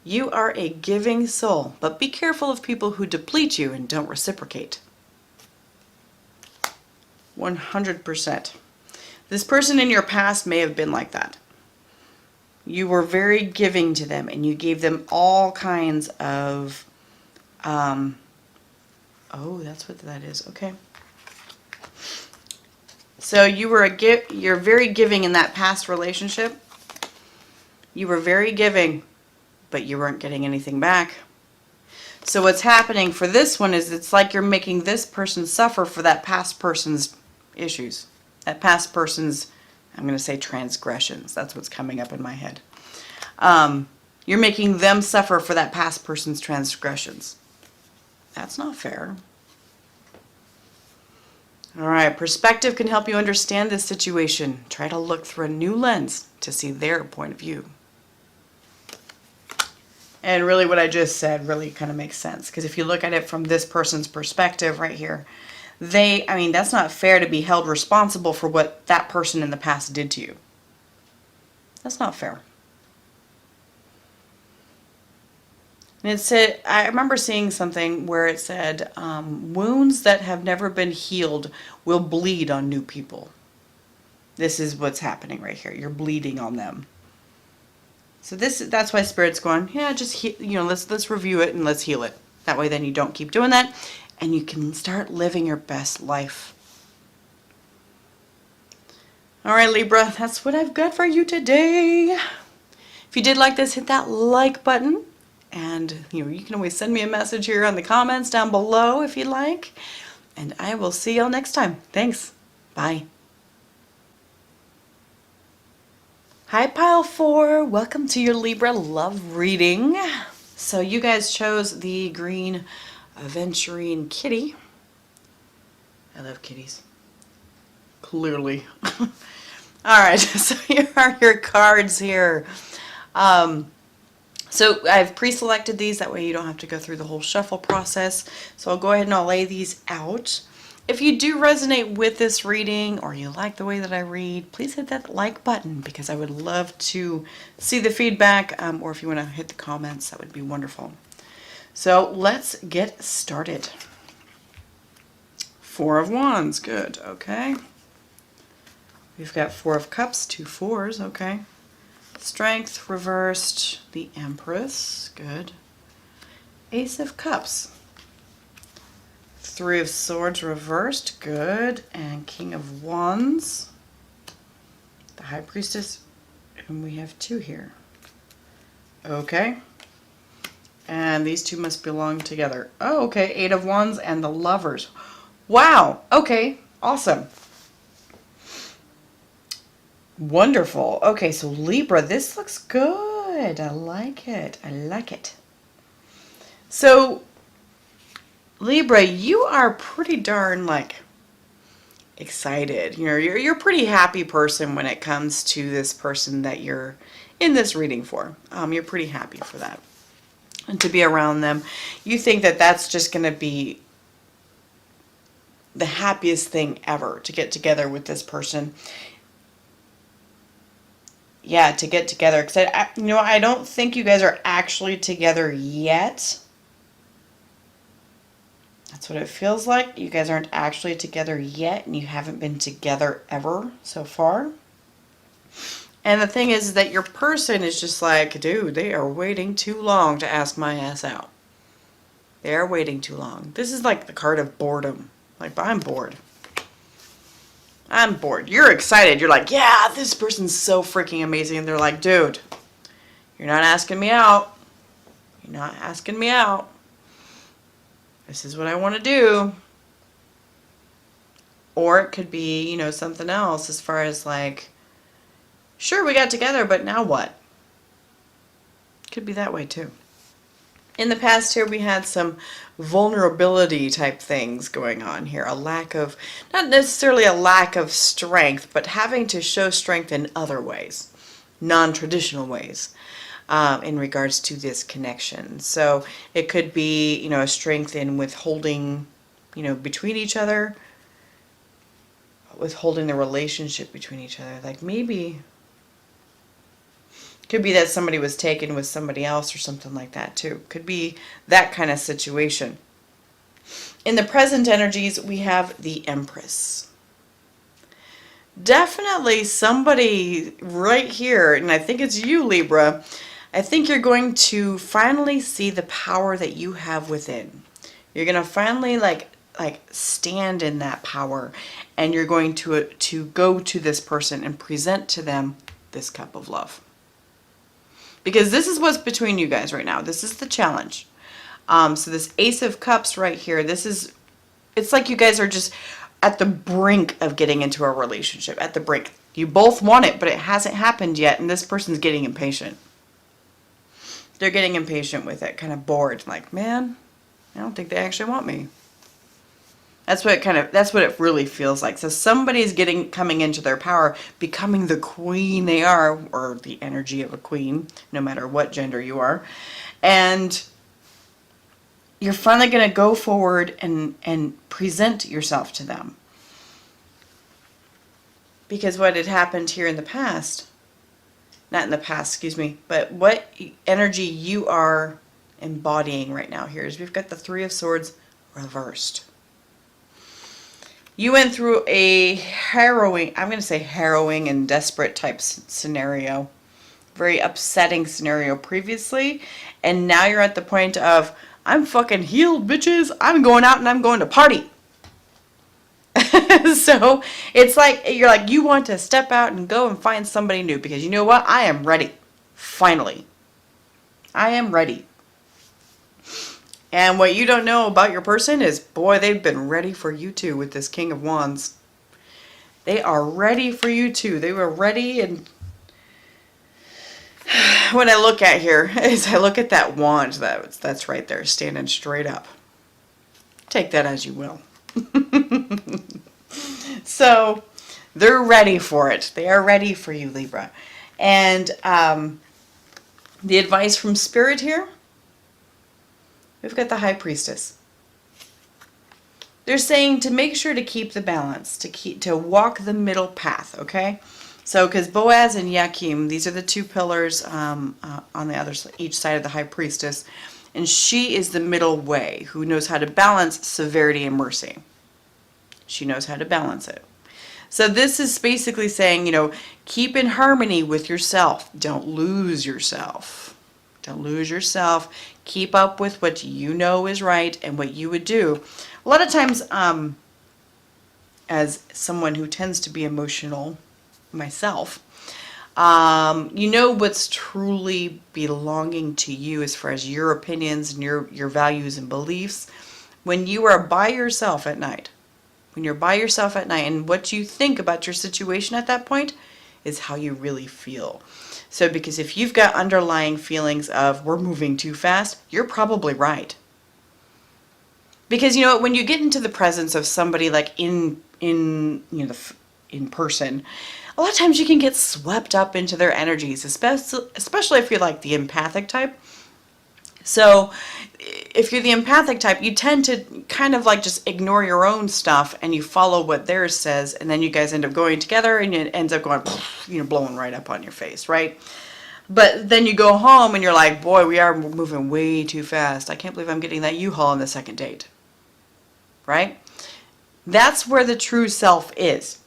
you are a giving soul, but be careful of people who deplete you and don't reciprocate. 100%. This person in your past may have been like that. You were very giving to them and you gave them all kinds of, oh, that's what that is. Okay. So you're very giving in that past relationship. You were very giving, but you weren't getting anything back. So what's happening for this one is it's like you're making this person suffer for that past person's issues. That past person's, I'm going to say transgressions. That's what's coming up in my head. You're making them suffer for that past person's transgressions. That's not fair. All right, perspective can help you understand this situation. Try to look through a new lens to see their point of view. And really what I just said really kind of makes sense. Because if you look at it from this person's perspective right here, that's not fair to be held responsible for what that person in the past did to you. That's not fair. And it said, I remember seeing something where it said, wounds that have never been healed will bleed on new people. This is what's happening right here. You're bleeding on them. So that's why Spirit's going, yeah, just, let's review it and let's heal it. That way then you don't keep doing that and you can start living your best life. All right, Libra, that's what I've got for you today. If you did like this, hit that like button. And, you can always send me a message here on the comments down below if you'd like. And I will see y'all next time. Thanks. Bye. Hi, Pile 4. Welcome to your Libra love reading. So you guys chose the green aventurine kitty. I love kitties. Clearly. All right, so here are your cards here. So I've pre-selected these, that way you don't have to go through the whole shuffle process. So I'll go ahead and I'll lay these out. If you do resonate with this reading, or you like the way that I read, please hit that like button, because I would love to see the feedback, or if you want to hit the comments, that would be wonderful. So let's get started. Four of Wands, good, okay. We've got Four of Cups, 2 4s, okay. Strength reversed, the Empress, good. Ace of Cups. 3 of Swords reversed, good. And King of Wands. The High Priestess, and we have 2 here. Okay. And these 2 must belong together. Oh, okay, 8 of Wands and the Lovers. Wow, okay, awesome. Wonderful. Okay, so Libra, this looks good. I like it. I like it. So, Libra, you are pretty darn, like, excited. You know, you're a pretty happy person when it comes to this person that you're in this reading for. You're pretty happy for that. And to be around them. You think that that's just going to be the happiest thing ever, to get together with this person. Yeah, to get together, because I don't think you guys are actually together yet. That's what it feels like. You guys aren't actually together yet, and you haven't been together ever so far. And the thing is that your person is just like, dude, they are waiting too long to ask my ass out. They are waiting too long. This is like the card of boredom. Like, I'm bored. I'm bored. You're excited. You're like, yeah, this person's so freaking amazing. And they're like, dude, you're not asking me out. You're not asking me out. This is what I want to do. Or it could be, you know, something else as far as like, sure, we got together, but now what? Could be that way too. In the past here, we had some vulnerability type things going on here. A lack of, not necessarily a lack of strength, but having to show strength in other ways, non-traditional ways, in regards to this connection. So it could be, you know, a strength in withholding, you know, between each other, withholding the relationship between each other. Like maybe, could be that somebody was taken with somebody else or something like that too. Could be that kind of situation. In the present energies, we have the Empress. Definitely somebody right here, and I think it's you, Libra. I think you're going to finally see the power that you have within. You're going to finally like stand in that power, and you're going to go to this person and present to them this cup of love. Because this is what's between you guys right now. This is the challenge. So this Ace of Cups right here, it's like you guys are just at the brink of getting into a relationship. At the brink. You both want it, but it hasn't happened yet, and this person's getting impatient. They're getting impatient with it, kind of bored. Like, man, I don't think they actually want me. That's what it really feels like. So somebody's coming into their power, becoming the queen they are, or the energy of a queen, no matter what gender you are. And you're finally going to go forward and present yourself to them. Because what had happened here in the past, not in the past, excuse me, but what energy you are embodying right now here is we've got the Three of Swords reversed. You went through a harrowing, I'm going to say harrowing and desperate type scenario. Very upsetting scenario previously. And now you're at the point of, I'm fucking healed, bitches. I'm going out and I'm going to party. So it's like, you're like, you want to step out and go and find somebody new. Because you know what? I am ready. Finally. I am ready. And what you don't know about your person is, boy, they've been ready for you too with this King of Wands. They are ready for you too. They were ready. And what I look at here is I look at that wand that's right there standing straight up. Take that as you will. So they're ready for it. They are ready for you, Libra. And the advice from Spirit here, we've got the High Priestess. They're saying to make sure to keep the balance, to walk the middle path, okay? So, because Boaz and Yakim, these are the two pillars on each side of the High Priestess, and she is the middle way, who knows how to balance severity and mercy. She knows how to balance it. So this is basically saying, keep in harmony with yourself. Don't lose yourself. Don't lose yourself. Keep up with what you know is right and what you would do. A lot of times, as someone who tends to be emotional myself, you know what's truly belonging to you as far as your opinions and your values and beliefs when you are by yourself at night. When you're by yourself at night, and what you think about your situation at that point is how you really feel. So because if you've got underlying feelings of we're moving too fast, you're probably right. Because when you get into the presence of somebody like in person, a lot of times you can get swept up into their energies, especially if you're like the empathic type. So if you're the empathic type, you tend to kind of like just ignore your own stuff and you follow what theirs says, and then you guys end up going together and it ends up going, blowing right up on your face, right? But then you go home and you're like, boy, we are moving way too fast. I can't believe I'm getting that U-Haul on the second date, right? That's where the true self is.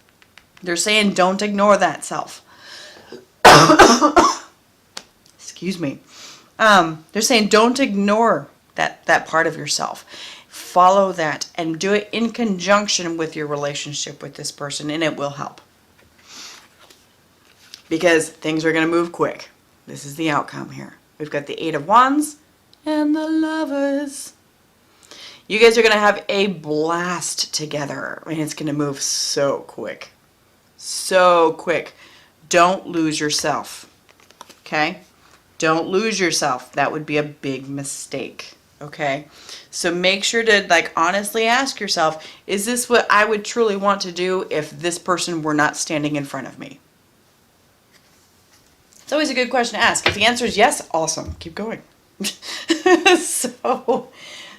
They're saying don't ignore that self. Excuse me. They're saying don't ignore that part of yourself. Follow that and do it in conjunction with your relationship with this person, and it will help. Because things are going to move quick. This is the outcome here. We've got the Eight of Wands and the Lovers. You guys are going to have a blast together, and it's going to move so quick. So quick. Don't lose yourself. Okay? Don't lose yourself. That would be a big mistake. Okay? So make sure to honestly ask yourself, is this what I would truly want to do if this person were not standing in front of me? It's always a good question to ask. If the answer is yes, awesome. Keep going. So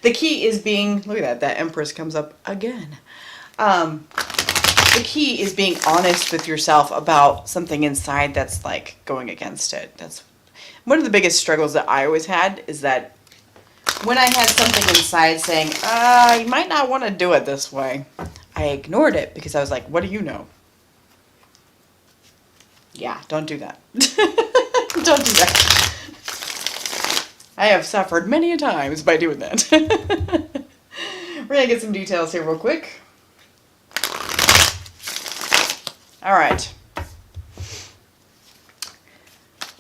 the key is being, look at that Empress comes up again. The key is being honest with yourself about something inside that's going against it. That's one of the biggest struggles that I always had, is that when I had something inside saying, you might not want to do it this way, I ignored it because I was like, what do you know? Yeah, don't do that. Don't do that. I have suffered many a times by doing that. We're going to get some details here real quick. All right.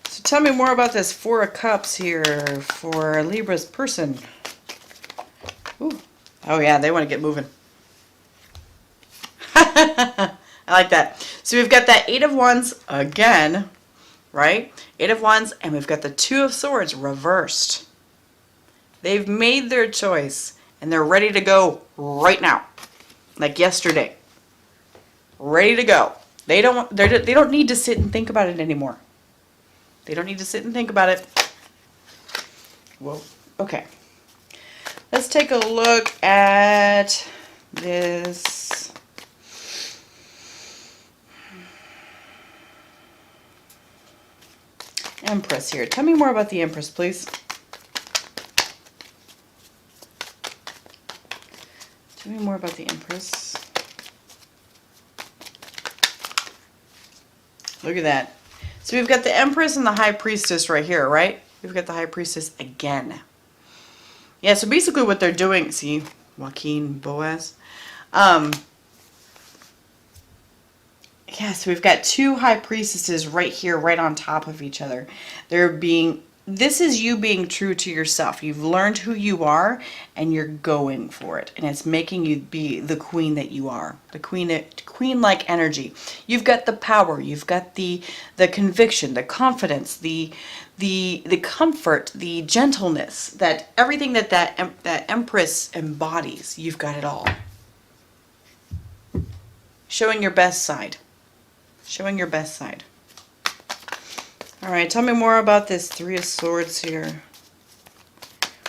So tell me more about this Four of Cups here for Libra's person. Ooh. Oh yeah, they want to get moving. I like that. So we've got that Eight of Wands again, right? Eight of Wands, and we've got the Two of Swords reversed. They've made their choice, and they're ready to go right now, like yesterday. Ready to go. They don't need to sit and think about it anymore. They don't need to sit and think about it. Whoa. Okay. Let's take a look at this. Empress here. Tell me more about the Empress, please. Tell me more about the Empress. Look at that. So we've got the Empress and the High Priestess right here, right? We've got the High Priestess again. Yeah, so basically what they're doing, see, Joaquin, Boaz. Yeah, so we've got two High Priestesses right here, right on top of each other. They're being this is you being true to yourself. You've learned who you are and you're going for it. And it's making you be the queen that you are. The queen-like energy. You've got the power, you've got the conviction, the confidence, the comfort, the gentleness, that everything that Empress embodies, you've got it all. Showing your best side. Showing your best side. All right, tell me more about this Three of Swords here.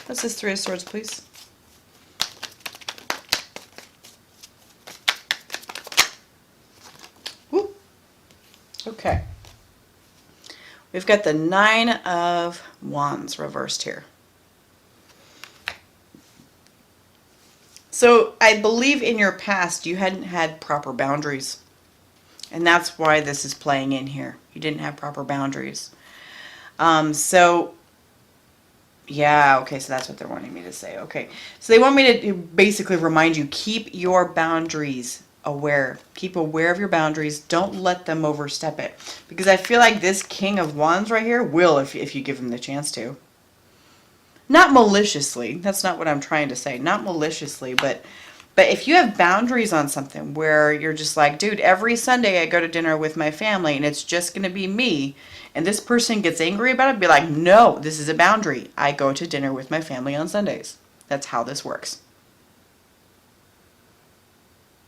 What's this Three of Swords, please? Woo. Okay. We've got the Nine of Wands reversed here. So I believe in your past you hadn't had proper boundaries. And that's why this is playing in here. You didn't have proper boundaries. So, yeah, okay, so that's what they're wanting me to say. Okay, so they want me to basically remind you, keep your boundaries aware. Keep aware of your boundaries. Don't let them overstep it. Because I feel like this King of Wands right here will, if you give him the chance to. Not maliciously. That's not what I'm trying to say. Not maliciously, but if you have boundaries on something where you're just like, dude, every Sunday I go to dinner with my family and it's just going to be me, and this person gets angry about it, be like, no, this is a boundary. I go to dinner with my family on Sundays. That's how this works.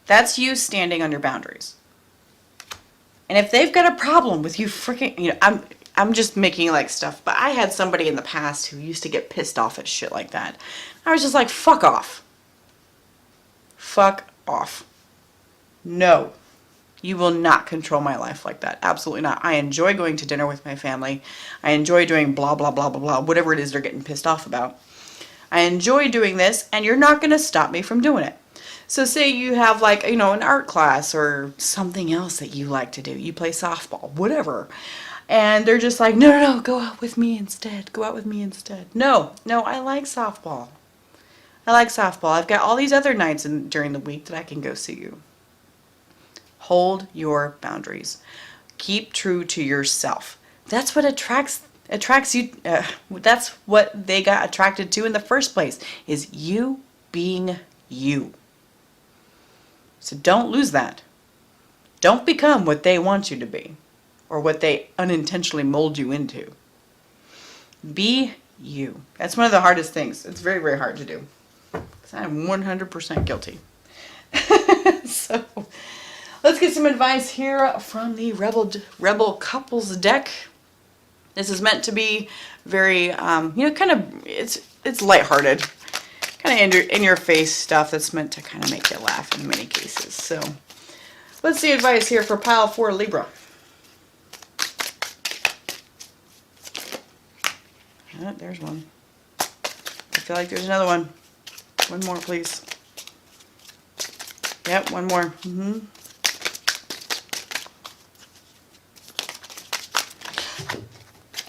That's you standing on your boundaries. And if they've got a problem with you freaking, I'm just making like stuff, but I had somebody in the past who used to get pissed off at shit like that. I was just like, fuck off. Fuck off. No, you will not control my life like that. Absolutely not. I enjoy going to dinner with my family. I enjoy doing blah, blah, blah, blah, blah, whatever it is they're getting pissed off about. I enjoy doing this, and you're not going to stop me from doing it. So say you have like, an art class or something else that you like to do. You play softball, whatever. And they're just like, no, go out with me instead. Go out with me instead. No, I like softball. I like softball. I've got all these other nights during the week that I can go see you. Hold your boundaries. Keep true to yourself. That's what attracts you. That's what they got attracted to in the first place, is you being you. So don't lose that. Don't become what they want you to be, or what they unintentionally mold you into. Be you. That's one of the hardest things. It's very, very hard to do. I'm 100% guilty. So let's get some advice here from the Rebel Couples deck. This is meant to be very, kind of, it's lighthearted. Kind of in your face stuff that's meant to kind of make you laugh in many cases. So let's see advice here for pile 4 Libra. Oh, there's one. I feel like there's another one. One more, please. Yep, one more.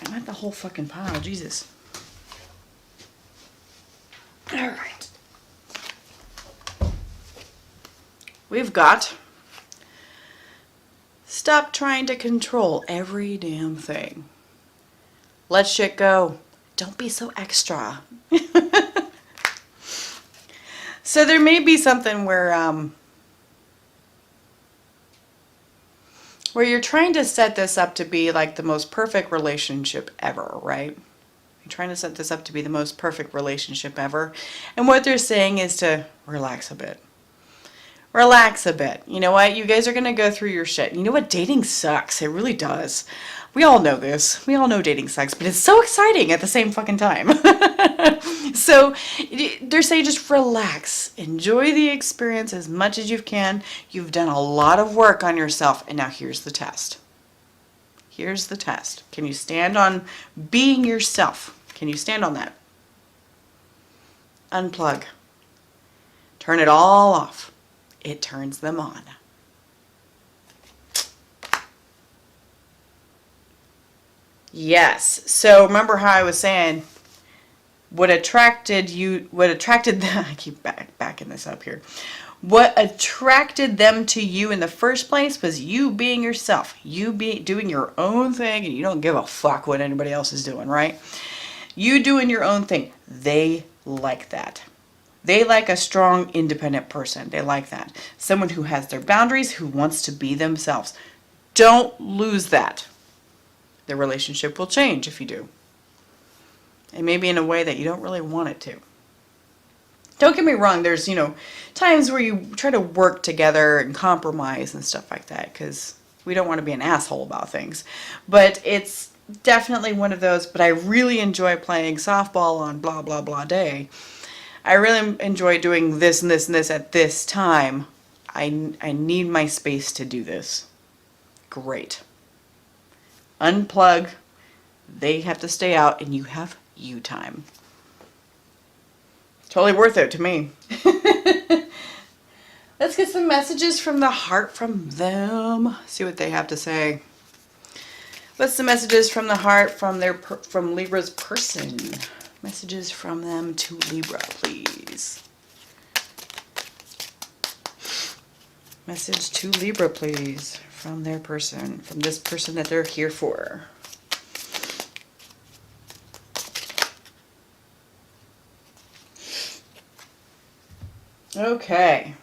I want the whole fucking pile. Jesus. All right. We've got stop trying to control every damn thing. Let shit go. Don't be so extra. So there may be something where you're trying to set this up to be like the most perfect relationship ever, right? You're trying to set this up to be the most perfect relationship ever. And what they're saying is to relax a bit. Relax a bit. You know what? You guys are going to go through your shit. You know what? Dating sucks. It really does. We all know this. We all know dating sucks, but it's so exciting at the same fucking time. So they're saying just relax. Enjoy the experience as much as you can. You've done a lot of work on yourself, and now here's the test. Here's the test. Can you stand on being yourself? Can you stand on that? Unplug. Turn it all off. It turns them on. Yes. So remember how I was saying I keep backing this up here. What attracted them to you in the first place was you being yourself, you doing your own thing, and you don't give a fuck what anybody else is doing, right? You doing your own thing. They like that. They like a strong, independent person. They like that. Someone who has their boundaries, who wants to be themselves. Don't lose that. The relationship will change if you do. And maybe in a way that you don't really want it to. Don't get me wrong, there's, times where you try to work together and compromise and stuff like that, because we don't want to be an asshole about things. But it's definitely one of those, but I really enjoy playing softball on blah, blah, blah day. I really enjoy doing this and this and this at this time. I need my space to do this. Great. Unplug. They have to stay out, and you have you time. Totally worth it to me. Let's get some messages from the heart from them. See what they have to say. What's the messages from the heart from Libra's person? Messages from them to Libra, please. Message to Libra, please, from their person, from this person that they're here for. Okay.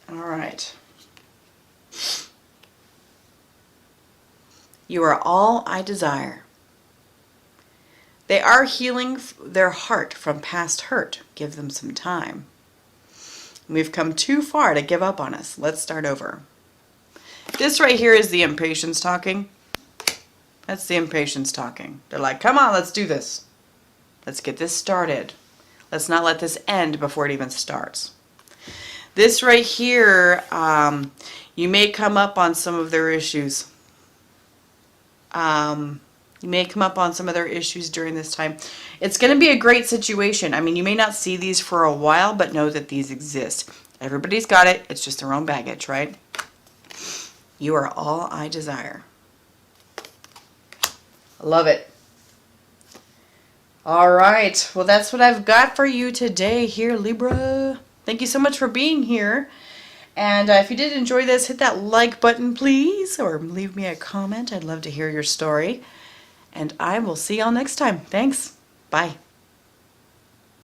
All right. You are all I desire. They are healing their heart from past hurt. Give them some time. We've come too far to give up on us. Let's start over. This right here is the impatience talking. That's the impatience talking. They're like, come on, let's do this. Let's get this started. Let's not let this end before it even starts. This right here, you may come up on some of their issues. You may come up on some of their issues during this time. It's going to be a great situation. I mean, you may not see these for a while, but know that these exist. Everybody's got it. It's just their own baggage, right? You are all I desire. I love it. All right. Well, that's what I've got for you today here, Libra. Thank you so much for being here. And if you did enjoy this, hit that like button, please, or leave me a comment. I'd love to hear your story. And I will see y'all next time. Thanks. Bye.